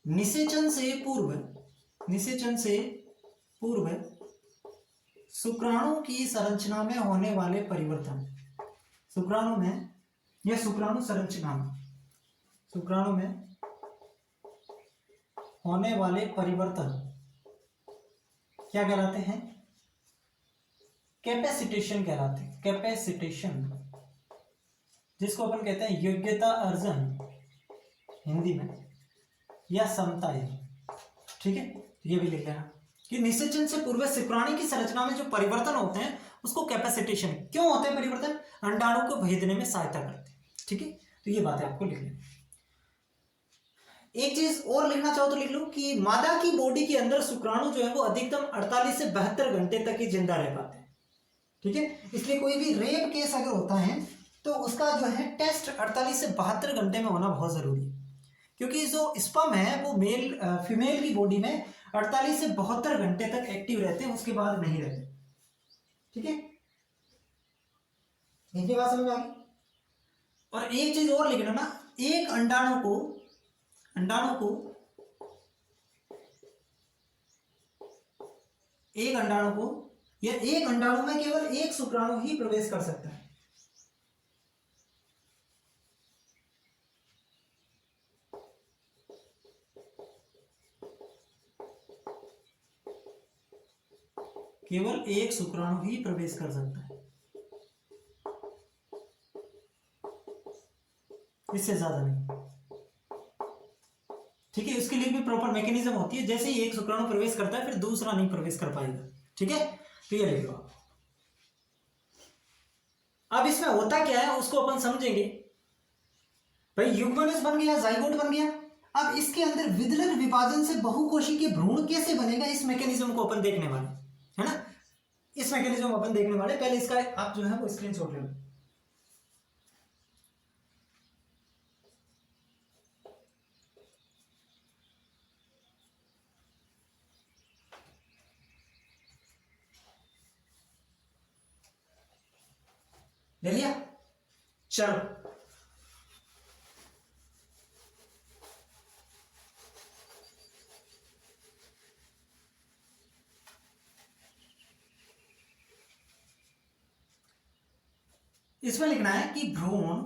निषेचन से पूर्व शुक्राणु की संरचना में होने वाले परिवर्तन, शुक्राणु में या शुक्राणु संरचना में, शुक्राणु में होने वाले परिवर्तन क्या कहलाते हैं, कैपेसिटेशन कहलाते हैं। कैपेसिटेशन, जिसको अपन कहते हैं योग्यता अर्जन हिंदी में, या समता, ठीक है। ये भी लिख लेना कि निषेचन से पूर्व शुक्राणु की संरचना में जो परिवर्तन होते हैं उसको कैपेसिटेशन, क्यों होते हैं परिवर्तन, अंडाणु को भेदने में सहायता करते हैं, ठीक है। तो ये बातें आपको लिख लेना। एक चीज और लिखना चाहो तो लिख लो कि मादा की बॉडी के अंदर शुक्राणु जो है वो अधिकतम 48 से 72 घंटे तक ही जिंदा रह पाते हैं, ठीक है। इसलिए कोई भी रेप केस अगर होता है तो उसका जो है टेस्ट 48 से 72 घंटे में होना बहुत जरूरी है, क्योंकि जो स्पर्म है वो मेल फीमेल की बॉडी में 48 से 72 घंटे तक एक्टिव रहते हैं, उसके बाद नहीं रहते, ठीक है। इनकी बात समझ आ गई। और एक चीज और लिख लेना, एक अंडाणु को या एक अंडाणु में केवल एक शुक्राणु ही प्रवेश कर सकता है। केवल एक शुक्राणु ही प्रवेश कर सकता है, इससे ज्यादा नहीं, ठीक है। उसके लिए भी प्रॉपर मैकेनिज्म होती है, जैसे ही एक शुक्राणु प्रवेश करता है फिर दूसरा नहीं प्रवेश कर पाएगा, ठीक है। तो ये लिख लो। अब इसमें होता क्या है उसको अपन समझेंगे। भाई युग्मनज बन गया, जाइगोट बन गया। अब इसके अंदर विदलन विभाजन से बहुकोशिकीय भ्रूण कैसे बनेगा, इस मैकेनिज्म को अपन देखने वाले, है ना। इस मैकेनिज्म को अपन देखने वाले। पहले इसका आप जो है वो स्क्रीनशॉट ले लो। ले लिया, चलो। इसमें लिखना है कि भ्रूण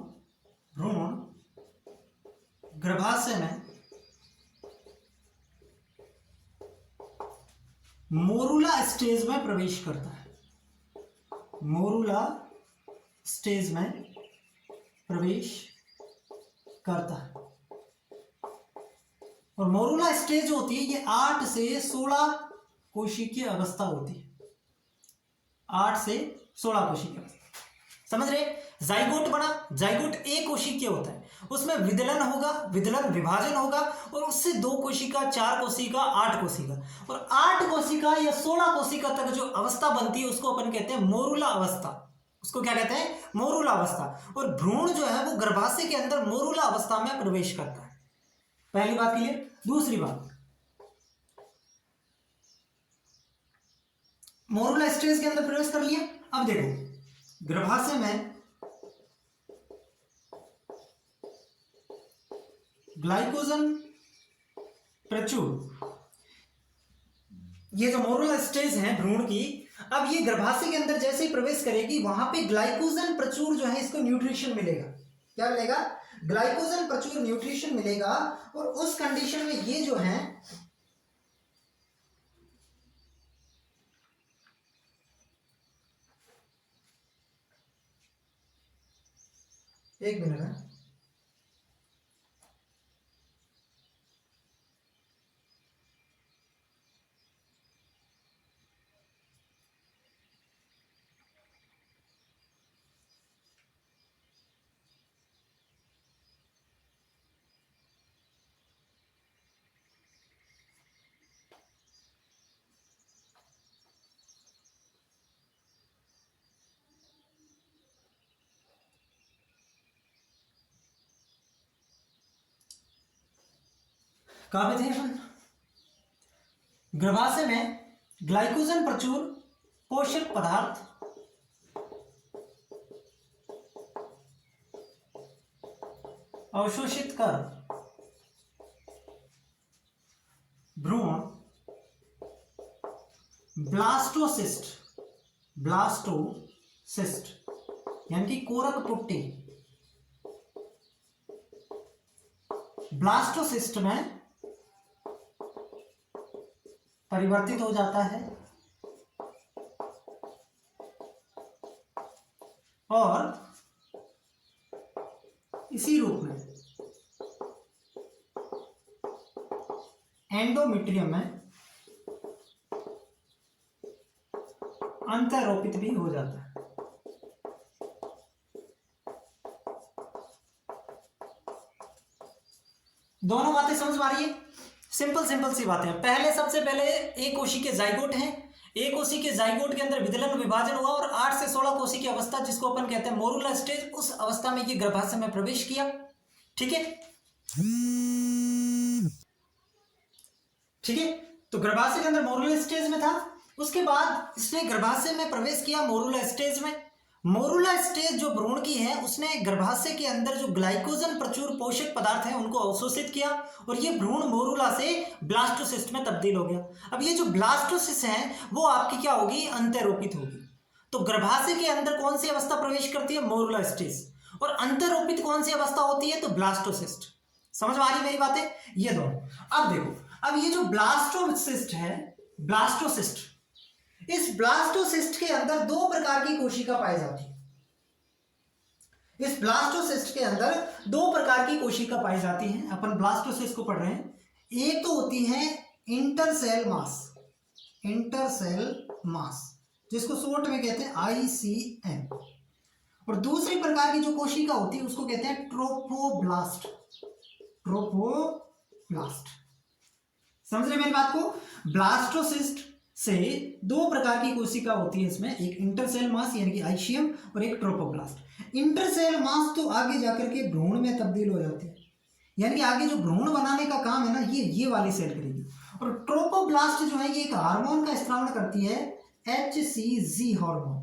गर्भाशय में मोरूला स्टेज में प्रवेश करता है, मोरूला स्टेज में प्रवेश करता है। और मोरूला स्टेज होती है ये 8 से 16 कोशिकीय अवस्था होती है, 8 से 16 कोशिकीय अवस्था, समझ रहे। जाइगोट बना, जाइगोट एक कोशिकीय होता है, उसमें विदलन होगा, विदलन विभाजन होगा और उससे 2 कोशिका, 4 कोशिका, 8 कोशिका, और 8 कोशिका या 16 कोशिका तक जो अवस्था बनती है उसको अपन कहते हैं मोरूला अवस्था। उसको क्या कहते हैं, मोरूला अवस्था। और भ्रूण जो है वो गर्भाशय के अंदर मोरूला अवस्था में प्रवेश करता है। पहली बात क्लियर। दूसरी बात, मोरूला स्टेज के अंदर प्रवेश कर लिया। अब देखो गर्भाशय में ग्लाइकोजन प्रचुर, ये जो मोरूला स्टेज है भ्रूण की, अब ये गर्भाशय के अंदर जैसे ही प्रवेश करेगी वहां पे ग्लाइकोजन प्रचुर जो है इसको न्यूट्रिशन मिलेगा। क्या मिलेगा, ग्लाइकोजन प्रचुर न्यूट्रिशन मिलेगा। और उस कंडीशन में ये जो है एक मिनट है, कावितेशन। गर्भाशय में ग्लाइकोजन प्रचुर पोषक पदार्थ अवशोषित कर भ्रूण ब्लास्टोसिस्ट यानी कि कोरक पुट्टी ब्लास्टोसिस्ट में परिवर्तित हो जाता है और इसी रूप में एंडोमेट्रियम में अंतरोपित भी हो जाता है। दोनों बातें समझ पा रही है? सिंपल सी बातें हैं। सबसे पहले एक कोशी के जाइगोट हैं। एक कोशी के जाइगोट के अंदर विदलन विभाजन हुआ और 8 से 16 कोशी की अवस्था, जिसको अपन कहते हैं मोरूला स्टेज, उस अवस्था में ये गर्भाशय में प्रवेश किया। ठीक है, तो गर्भाशय के अंदर मोरूला स्टेज में था। उसके बाद इसने गर्भाशय में प्रवेश किया मोरूला स्टेज में। मोरूला स्टेज जो भ्रूण की है, उसने गर्भाशय के अंदर जो ग्लाइकोजन प्रचुर पोषक पदार्थ हैं उनको अवशोषित किया और ये भ्रूण मोरूला से ब्लास्टोसिस्ट में तब्दील हो गया। अब ये जो ब्लास्टोसिस्ट है वो आपकी क्या होगी? अंतरोपित होगी। तो गर्भाशय के अंदर कौन सी अवस्था प्रवेश करती है? Morula stage. और अंतरोपित कौन सी अवस्था होती है? तो ब्लास्टोसिस्ट। समझ में आ रही मेरी बातें? ये दोनों। अब देखो, अब ये जो ब्लास्टोसिस्ट है, ब्लास्टोसिस्ट, इस ब्लास्टोसिस्ट के अंदर 2 प्रकार की कोशिका पाई जाती है। इस ब्लास्टोसिस्ट के अंदर 2 प्रकार की कोशिका पाई जाती हैं। अपन ब्लास्टोसिस्ट को पढ़ रहे हैं। एक तो होती है इंटरसेल मास, जिसको शॉर्ट में कहते हैं ICM। और दूसरी प्रकार की जो कोशिका होती है उसको कहते हैं ट्रोपोब्लास्ट। समझ रहे मेरी बात को? ब्लास्टोसिस्ट से 2 प्रकार की कोशिका होती है इसमें, एक इंटरसेल मास यानी कि ICM और एक ट्रोपोब्लास्ट। इंटरसेल मास तो आगे जाकर के भ्रूण में तब्दील हो जाती है, यानी कि आगे जो भ्रूण बनाने का काम है ना, ये वाली सेल करेगी। और ट्रोपोब्लास्ट जो है ये एक हार्मोन का स्त्रावण करती है, HCG हार्मोन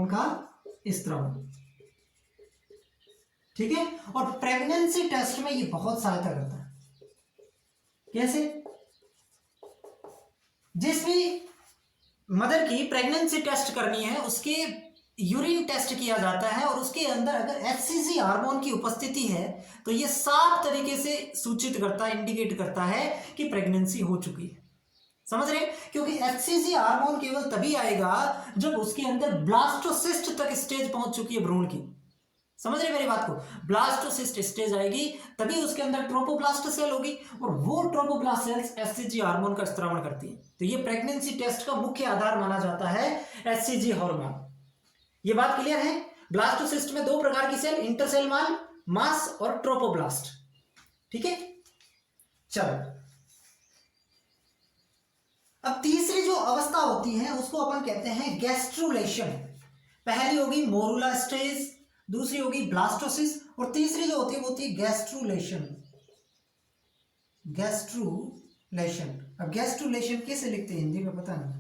का स्त्रावण। ठीक है, और प्रेगनेंसी टेस्ट में ये बहुत सहायता करता है। कैसे? जिस भी मदर की प्रेगनेंसी टेस्ट करनी है उसके यूरिन टेस्ट किया जाता है और उसके अंदर अगर HCG हार्मोन की उपस्थिति है तो ये साफ तरीके से सूचित करता है, इंडिकेट करता है कि प्रेगनेंसी हो चुकी है। समझ रहे? क्योंकि HCG हार्मोन केवल तभी आएगा जब उसके अंदर ब्लास्टोसिस्ट तक स्टेज पहुंच चुकी है भ्रूण की। समझ रहे मेरी बात को? ब्लास्टोसिस्ट स्टेज आएगी तभी उसके अंदर ट्रोपोब्लास्ट सेल होगी और वो ट्रोपोब्लास्ट सेल्स HCG हार्मोन का स्त्रावण करती है। तो ये प्रेगनेंसी टेस्ट का मुख्य आधार माना जाता है HCG हार्मोन। ये बात क्लियर है? ब्लास्टोसिस्ट में 2 प्रकार की सेल, इंटरसेल मास और ट्रोपोब्लास्ट। ठीक है, चलो अब तीसरी जो अवस्था होती है उसको अपन कहते हैं गैस्ट्रुलेशन। पहली होगी मोरूला स्टेज, दूसरी होगी ब्लास्टोसिस और तीसरी जो होती है वो होती है गैस्ट्रुलेशन। अब गैस्ट्रुलेशन कैसे लिखते हैं हिंदी में पता नहीं,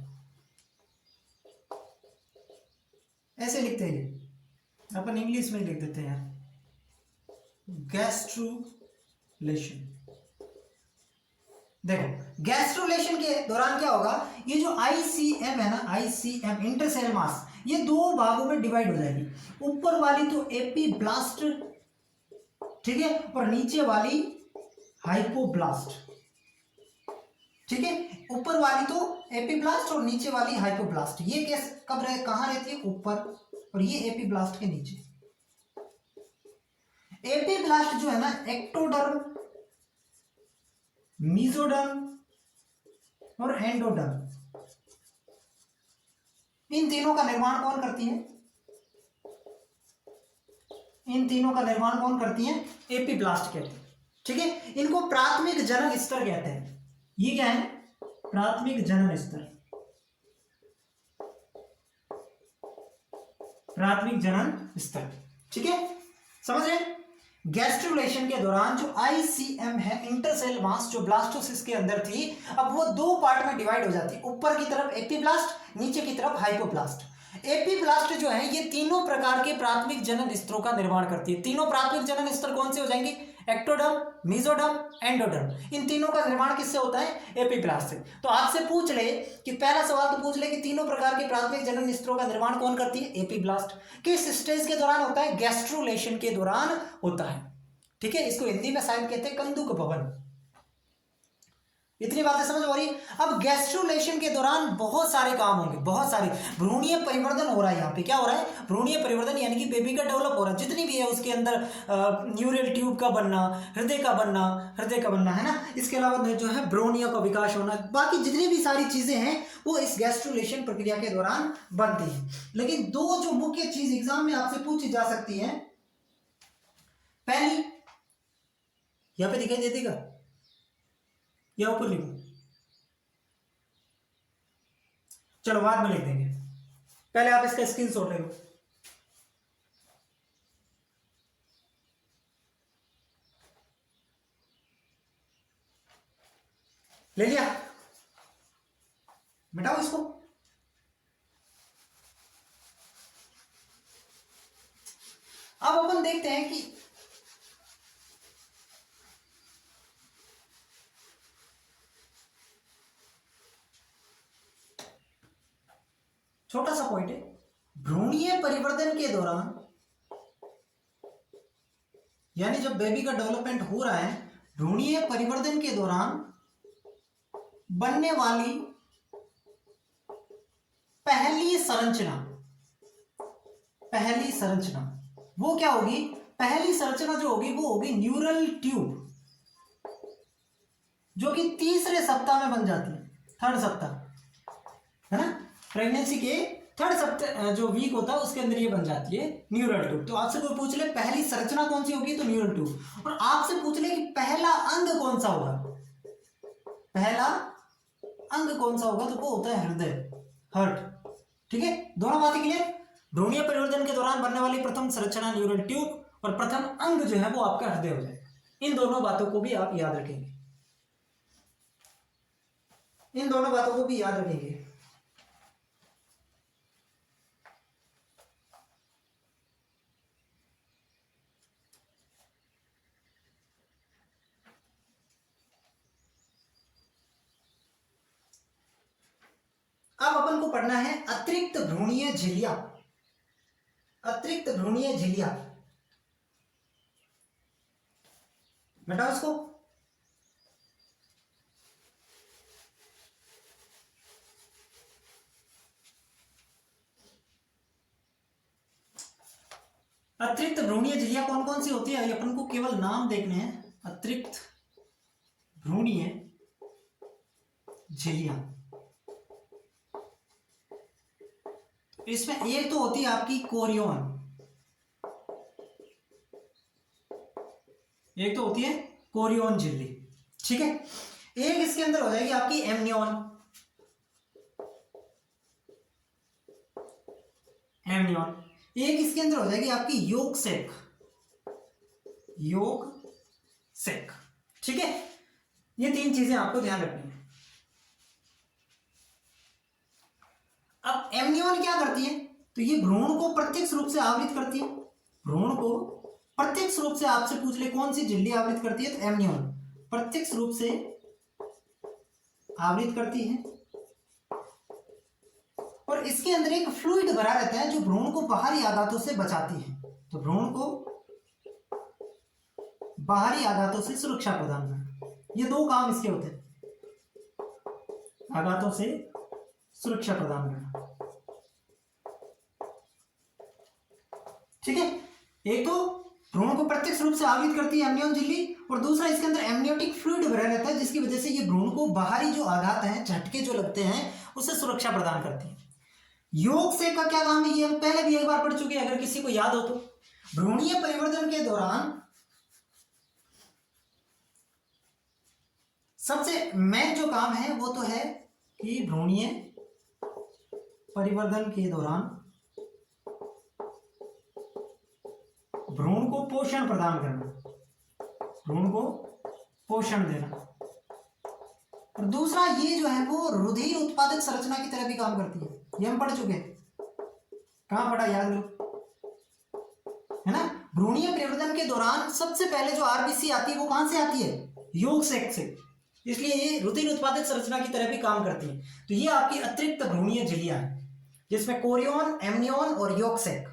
ऐसे लिखते हैं, अपन इंग्लिश में लिख देते हैं गैस्ट्रुलेशन। देखो गैस्ट्रुलेशन के दौरान क्या होगा, ये जो ICM है ना, ICM इंटरसेल मास, ये 2 भागों में डिवाइड हो जाएगी। ऊपर वाली तो एपीब्लास्ट, ठीक है, और नीचे वाली हाइपोब्लास्ट। ठीक है, ऊपर वाली तो एपीब्लास्ट और नीचे वाली हाइपोब्लास्ट। ये कहाँ रहती है? ऊपर, और ये एपीब्लास्ट के नीचे। एपीब्लास्ट जो है ना, एक्टोडर्म, मीजोडर्म और एंडोडर्म, इन तीनों का निर्माण कौन करती है? एपीब्लास्ट कहते हैं। ठीक है, इनको प्राथमिक जनन स्तर कहते हैं। ये क्या है? प्राथमिक जनन स्तर। ठीक है, समझ रहे हैं? गैस्ट्रुलेशन के दौरान जो ICM है, इंटरसेल मास, जो ब्लास्टोसिस्ट के अंदर थी, अब वो दो पार्ट में डिवाइड हो जाती है, ऊपर की तरफ एपीब्लास्ट, नीचे की तरफ हाइपोब्लास्ट। एपीब्लास्ट जो है ये तीनों प्रकार के प्राथमिक जनन स्तरों का निर्माण करती है। तीनों प्राथमिक जनन स्तर कौन से हो जाएंगे? Ectoderm, mesoderm, endoderm. इन तीनों का निर्माण किससे होता है? एपीब्लास्ट से। तो आपसे पूछ ले कि पहला सवाल तो पूछ ले कि तीनों प्रकार के प्राथमिक जनन स्तरों का निर्माण कौन करती है? एपीब्लास्ट। किस स्टेज के दौरान होता है? गैस्ट्रुलेशन के दौरान होता है। ठीक है, इसको हिंदी में शायद कहते हैं कंदुक भवन। इतनी बातें समझ हो रही। अब गैस्ट्रुलेशन के दौरान बहुत सारे काम होंगे, बहुत सारे। भ्रूणीय परिवर्तन हो रहा है, यहाँ पे क्या हो रहा है? भ्रूणीय परिवर्तन, यानी कि बेबी का डेवलप हो रहा है, जितनी भी है उसके अंदर न्यूरल ट्यूब का बनना, हृदय का बनना है ना। इसके अलावा जो है भ्रूणीय का विकास होना, बाकी जितनी भी सारी चीजें हैं वो इस गैस्ट्रुलेशन प्रक्रिया के दौरान बनती है। लेकिन दो जो मुख्य चीज एग्जाम में आपसे पूछी जा सकती है, पहली यहां पे दिखाई दे देगा या ऊपर लिखो? चलो बाद में लिख देंगे, पहले आप इसका स्क्रीनशॉट ले लो। ले लिया? मिटाओ इसको। अब अपन देखते हैं कि छोटा सा पॉइंट है, भ्रूणीय परिवर्तन के दौरान, यानी जब बेबी का डेवलपमेंट हो रहा है, भ्रूणीय परिवर्तन के दौरान बनने वाली पहली संरचना वो क्या होगी? पहली संरचना जो होगी वो होगी न्यूरल ट्यूब, जो कि तीसरे सप्ताह में बन जाती है, थर्ड सप्ताह, है ना। प्रेगनेंसी के थर्ड सप्ताह जो वीक होता है उसके अंदर ये बन जाती है न्यूरल ट्यूब। तो आपसे कोई पूछ ले पहली संरचना कौन सी होगी, तो न्यूरल ट्यूब। और आपसे पूछ ले कि पहला अंग कौन सा होगा, पहला अंग कौन सा होगा, तो वो होता है हृदय, हार्ट। ठीक है, दोनों बातें क्लियर। भ्रूणीय परिवर्तन के दौरान बनने वाली प्रथम संरचना न्यूरल ट्यूब, और प्रथम अंग जो है वो आपका हृदय हो जाएगा। इन दोनों बातों को भी आप याद रखेंगे, इन दोनों बातों को भी याद रखेंगे। अब अपन को पढ़ना है अतिरिक्त भ्रूणीय झिल्लियां। अतिरिक्त भ्रूणीय झिल्लियां, बेटा उसको। अतिरिक्त भ्रूणीय झिल्लियां कौन कौन सी होती है, अपन को केवल नाम देखने हैं। अतिरिक्त भ्रूणीय झिल्लियां, इसमें एक तो होती है आपकी कोरियन, एक तो होती है कोरियन झिल्ली। ठीक है, एक इसके अंदर हो जाएगी आपकी एमनियन, एक इसके अंदर हो जाएगी आपकी योगसेक। ठीक है, ये तीन चीजें आपको ध्यान रखनी है। अब एमनियन क्या करती है, तो ये भ्रूण को प्रत्यक्ष रूप से आवृत करती है। भ्रूण को प्रत्यक्ष रूप से आपसे पूछ ले कौन सी झिल्ली आवृत करती है, तो एमनियन प्रत्यक्ष रूप से आवृत करती है। और इसके अंदर एक फ्लूइड भरा रहता है जो भ्रूण को बाहरी आघातों से बचाती है। तो भ्रूण को बाहरी आघातों से सुरक्षा प्रदान करना, ये दो काम इसके होते हैं, आघातों से सुरक्षा प्रदान करना। ठीक है, एक तो भ्रूण को प्रत्यक्ष रूप से आवृत करती है एमनियन झिल्ली, और दूसरा इसके अंदर एमनियोटिक फ्लूइड भरा रहता है जिसकी वजह से ये भ्रूण को बाहरी जो आघात हैं, झटके जो लगते हैं, उससे सुरक्षा प्रदान करती है। योग से का क्या काम है, ये हम पहले भी एक बार पढ़ चुके हैं, अगर किसी को याद हो तो। भ्रूणीय परिवर्तन के दौरान सबसे मेन जो काम है वो तो है कि भ्रूणीय परिवर्तन के दौरान भ्रूण को पोषण प्रदान करना, भ्रूण को पोषण देना। और दूसरा ये जो है वो रुधिर उत्पादक संरचना की तरह भी काम करती है, ये हम पढ़ चुके हैं। कहाँ पढ़ा, याद करो, है ना। भ्रूणीय प्रवर्धन के दौरान सबसे पहले जो आरबीसी आती है वो कहां से आती है, योग सेक से, इसलिए ये रुधिर उत्पादक संरचना की तरह भी काम करती है। तो ये आपकी अतिरिक्त भ्रूणीय झिल्लियां हैं जिसमें कोरियन, एमनियन और योग सेक,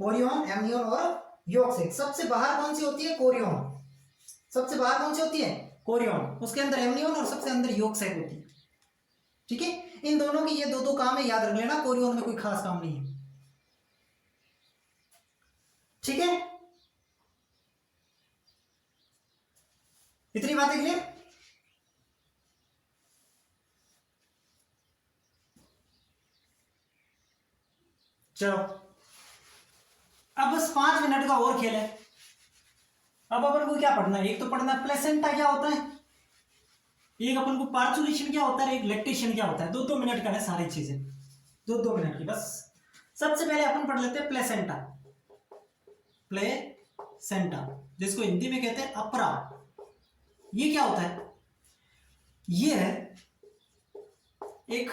कोरियन, एमनियन और योग सेक। सबसे बाहर कौन सी होती है, कोरियन, सबसे बाहर कौन सी होती है, कोरियन, उसके अंदर एमनियन और सबसे अंदर योग सेक होती है। ठीक है, इन दोनों की ये दो काम है, याद रख लेना, कोरियन में कोई खास काम नहीं है। ठीक है, इतनी बातें क्लियर। चलो अब बस 5 मिनट का और खेल है। अब अपन को क्या पढ़ना है, एक तो पढ़ना है प्लेसेंटा क्या होता है, एक अपन को पार्चुलेशन क्या होता है, एक लैक्टेशन क्या होता है। 2-2 मिनट का है सारी चीजें, 2-2 मिनट की बस। सबसे पहले अपन पढ़ लेते हैं प्लेसेंटा, प्लेसेंटा जिसको हिंदी में कहते हैं अपरा। ये क्या होता है, ये है एक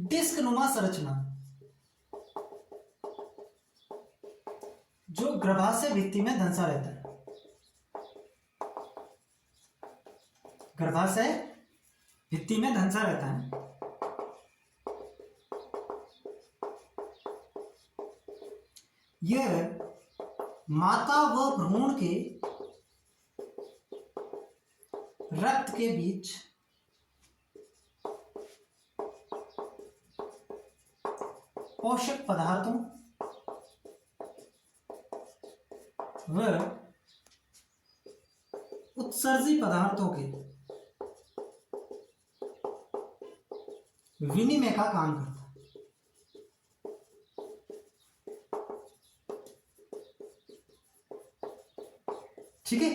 डिस्क नुमा संरचना जो गर्भाशय भित्ति में धंसा रहता है, गर्भाशय भित्ति में धंसा रहता है। यह माता व भ्रूण के रक्त के बीच पोषक पदार्थों व उत्सर्जी पदार्थों के विनिमय का काम करता है। ठीक है,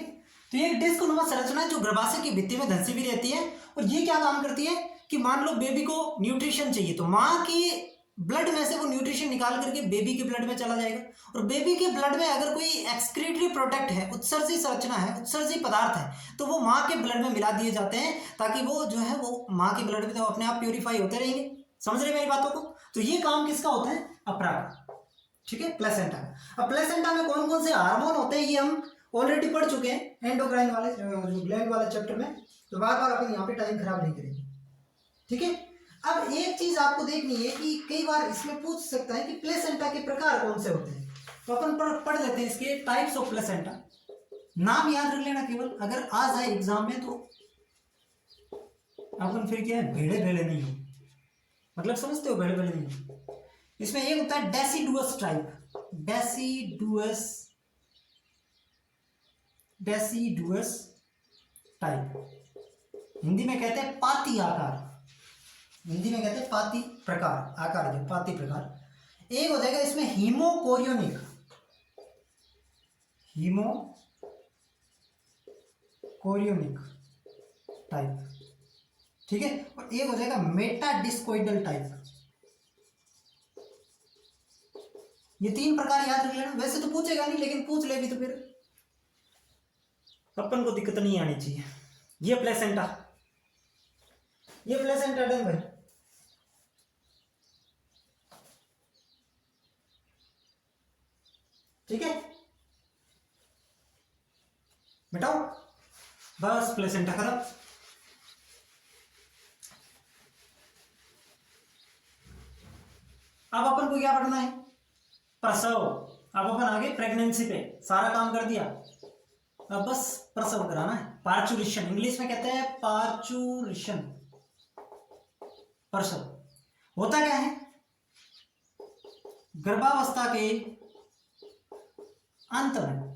तो ये एक डिस्क नुमा संरचना है जो गर्भाशय की भित्ति में धंसी भी रहती है। और ये क्या काम करती है कि मान लो बेबी को न्यूट्रिशन चाहिए तो माँ की ब्लड में से वो न्यूट्रिशन निकाल करके बेबी के ब्लड में चला जाएगा। और बेबी के ब्लड में अगर कोई एक्सक्रीटरी प्रोडक्ट है, उत्सर्जी संरचना है, उत्सर्जी पदार्थ है, तो वो माँ के ब्लड में मिला दिए जाते हैं ताकि वो जो है वो माँ के ब्लड में तो अपने आप प्यूरिफाई होते रहेंगे। समझ रहे मेरी बातों को। तो ये काम किसका होता है, अपरा का। ठीक है, प्लेसेंटा का। अब प्लेसेंटा में कौन कौन से हार्मोन होते हैं ये हम ऑलरेडी पढ़ चुके हैं एंडोक्राइन वाले जो ग्लैंड वाले चैप्टर में, तो बार बार अपन यहाँ पे टाइम खराब नहीं करेंगे। ठीक है, अब एक चीज आपको देखनी है कि कई बार इसमें पूछ सकता है कि प्लेसेंटा के प्रकार कौन से होते हैं, तो अपन पढ़ लेते हैं इसके टाइप्स ऑफ प्लेसेंटा। नाम याद रख लेना केवल, अगर आ जाए एग्जाम में तो अपन फिर क्या है भेड़े भेड़े नहीं हो, मतलब समझते हो, भेड़े भेड़े नहीं हो। इसमें एक होता है deciduous type, deciduous type, Hindi में कहते हैं पाती आकार, हिंदी में कहते हैं पाती प्रकार, आकार जो पाती प्रकार। एक हो जाएगा इसमें हीमोकोरियोनिक, हीमोकोरियोनिक टाइप। ठीक है, और एक हो जाएगा मेटाडिस्कोइडल टाइप। ये 3 प्रकार याद रख लेना। वैसे तो पूछेगा नहीं लेकिन पूछ ले भी तो फिर अपन को दिक्कत नहीं आनी चाहिए। ये प्लेसेंटा डन भाई। ठीक है, बेटाओ बस प्लेसेंटा खत्म। अब अपन को क्या पढ़ना है, प्रसव। अब अपन आगे प्रेगनेंसी पे सारा काम कर दिया, अब बस प्रसव कराना है। पार्चुलेशन इंग्लिश में कहते हैं पार्चुलेशन, प्रसव होता क्या है, गर्भावस्था के अंत में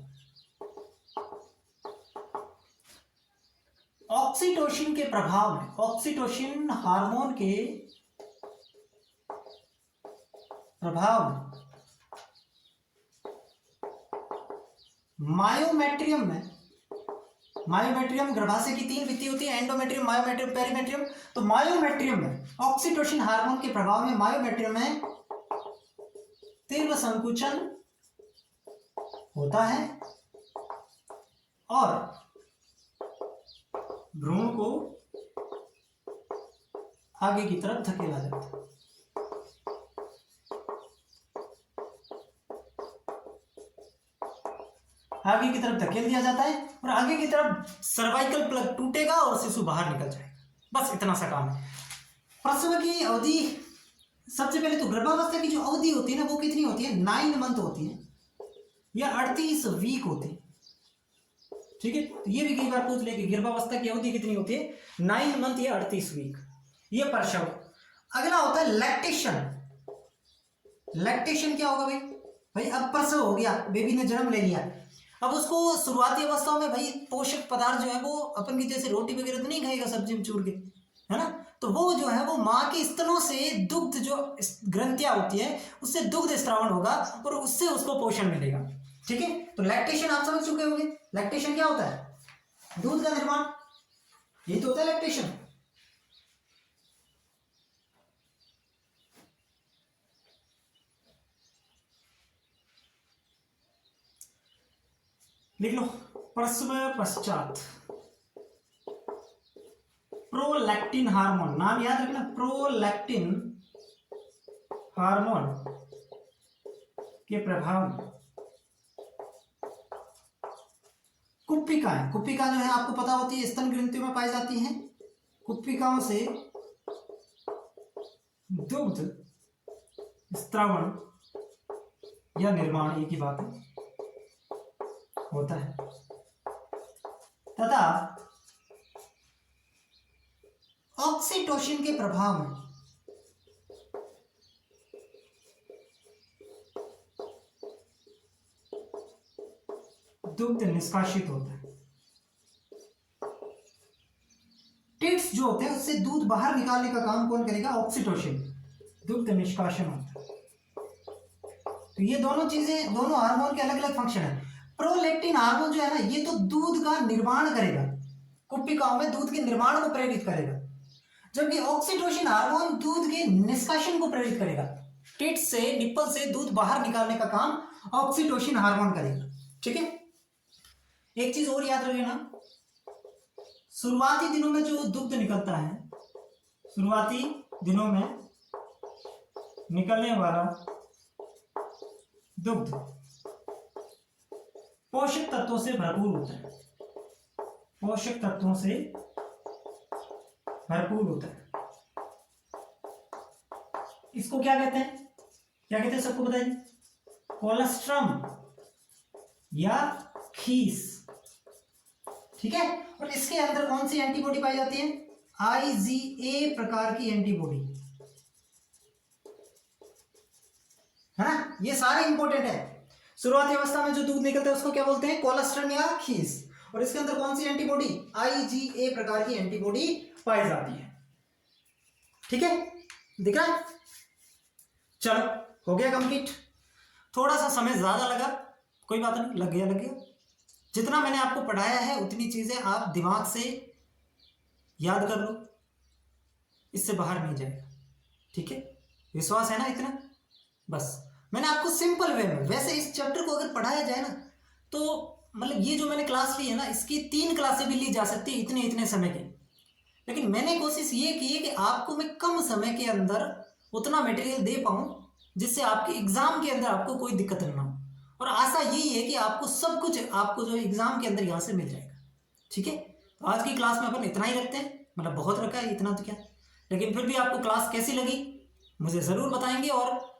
ऑक्सीटोसिन के प्रभाव में, ऑक्सीटोसिन हार्मोन के प्रभाव में मायोमेट्रियम में, मायोमेट्रियम गर्भाशय की 3 भित्ति होती है, एंडोमेट्रियम, मायोमेट्रियम, पेरीमेट्रियम। तो मायोमेट्रियम में ऑक्सीटोसिन हार्मोन के प्रभाव में मायोमेट्रियम में तीव्र संकुचन होता है और भ्रूण को आगे की तरफ धकेला जाता है। आगे की तरफ धकेल दिया जाता है और आगे की तरफ सर्वाइकल प्लग टूटेगा और शिशु बाहर निकल जाएगा। बस इतना सा काम है। प्रसव की अवधि, सबसे पहले तो गर्भावस्था की जो अवधि होती है ना वो कितनी होती है? 9 मंथ होती है या 38 वीक होती है। ठीक है, तो ये भी कई बार पूछ ले कि गर्भावस्था की अवधि कितनी होती है? 9 मंथ या 38 वीक। ये प्रसव। अगला होता है लैक्टेशन। लैक्टेशन क्या होगा भाई? भाई अब प्रसव हो गया, बेबी ने जन्म ले लिया, अब उसको शुरुआती अवस्थाओं में भाई पोषक पदार्थ जो है वो अपन की जैसे रोटी वगैरह तो नहीं खाएगा सब्जी में चूर के, है ना? तो वो जो है वो माँ के स्तनों से दुग्ध, जो ग्रंथियां होती है उससे दुग्ध स्त्रावण होगा और उससे उसको पोषण मिलेगा। ठीक है, तो लैक्टेशन आप समझ चुके होंगे। लैक्टेशन क्या होता है? दूध का निर्माण, यही तो होता है लैक्टेशन। लिख लो, प्रसव पश्चात प्रोलैक्टिन हार्मोन, नाम याद रखना, प्रोलैक्टिन हार्मोन के प्रभाव में कुप्पिकाएं, कुप्पिका जो है आपको पता होती है स्तन ग्रंथियों में पाई जाती हैं। कुप्पिकाओं से दुग्ध स्त्रावण या निर्माण, एक ही बात है, होता है तथा ऑक्सीटोसिन के प्रभाव में दुग्ध निष्कासित होता है। टिट्स जो होते हैं उससे दूध बाहर निकालने का काम कौन करेगा? ऑक्सीटोसिन। दुग्ध निष्कासन होता है। तो ये दोनों चीजें, दोनों हार्मोन के अलग अलग फंक्शन है। प्रोलैक्टिन हार्मोन जो है ना ये तो दूध का निर्माण करेगा, कुप्पिकाओं में दूध के निर्माण को प्रेरित करेगा, जबकि ऑक्सीटोसिन हार्मोन दूध के निष्कासन को प्रेरित करेगा। टिट से, निप्पल से दूध बाहर निकालने का काम ऑक्सीटोसिन हार्मोन करेगा। ठीक है, एक चीज और याद रखना, शुरुआती दिनों में जो दुग्ध निकलता है, शुरुआती दिनों में निकलने वाला दुग्ध पोषक तत्वों से भरपूर होता है, पोषक तत्वों से भरपूर होता है। इसको क्या कहते हैं? क्या कहते हैं सबको बताइए? कोलेस्ट्रम या खीस। ठीक है, और इसके अंदर कौन सी एंटीबॉडी पाई जाती है? IgA प्रकार की एंटीबॉडी, है ना? ये सारे इंपॉर्टेंट है। शुरुआती अवस्था में जो दूध निकलता है उसको क्या बोलते हैं? कोलेस्ट्रम या खीस। और इसके अंदर कौन सी एंटीबॉडी? IgA प्रकार की एंटीबॉडी पाई जाती है। ठीक है, दिख रहा है? चलो, हो गया कंप्लीट। थोड़ा सा समय ज्यादा लगा, कोई बात नहीं, लग गया लग गया। जितना मैंने आपको पढ़ाया है उतनी चीजें आप दिमाग से याद कर लो, इससे बाहर नहीं जाएगा। ठीक है, विश्वास है ना इतना? बस मैंने आपको सिंपल वे में, वैसे इस चैप्टर को अगर पढ़ाया जाए ना तो मतलब ये जो मैंने क्लास ली है ना इसकी 3 क्लासें भी ली जा सकती है इतने इतने समय की, लेकिन मैंने कोशिश ये की है कि आपको मैं कम समय के अंदर उतना मटेरियल दे पाऊँ जिससे आपके एग्जाम के अंदर आपको कोई दिक्कत ना हो। और आशा यही है कि आपको सब कुछ, आपको जो एग्जाम के अंदर यहाँ से मिल जाएगा। ठीक है, तो आज की क्लास में अपन इतना ही रखते हैं, मतलब बहुत रखा है, इतना तो क्या, लेकिन फिर भी आपको क्लास कैसी लगी मुझे ज़रूर बताएंगे, और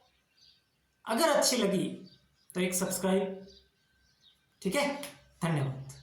अगर अच्छी लगी तो एक सब्सक्राइब। ठीक है, धन्यवाद।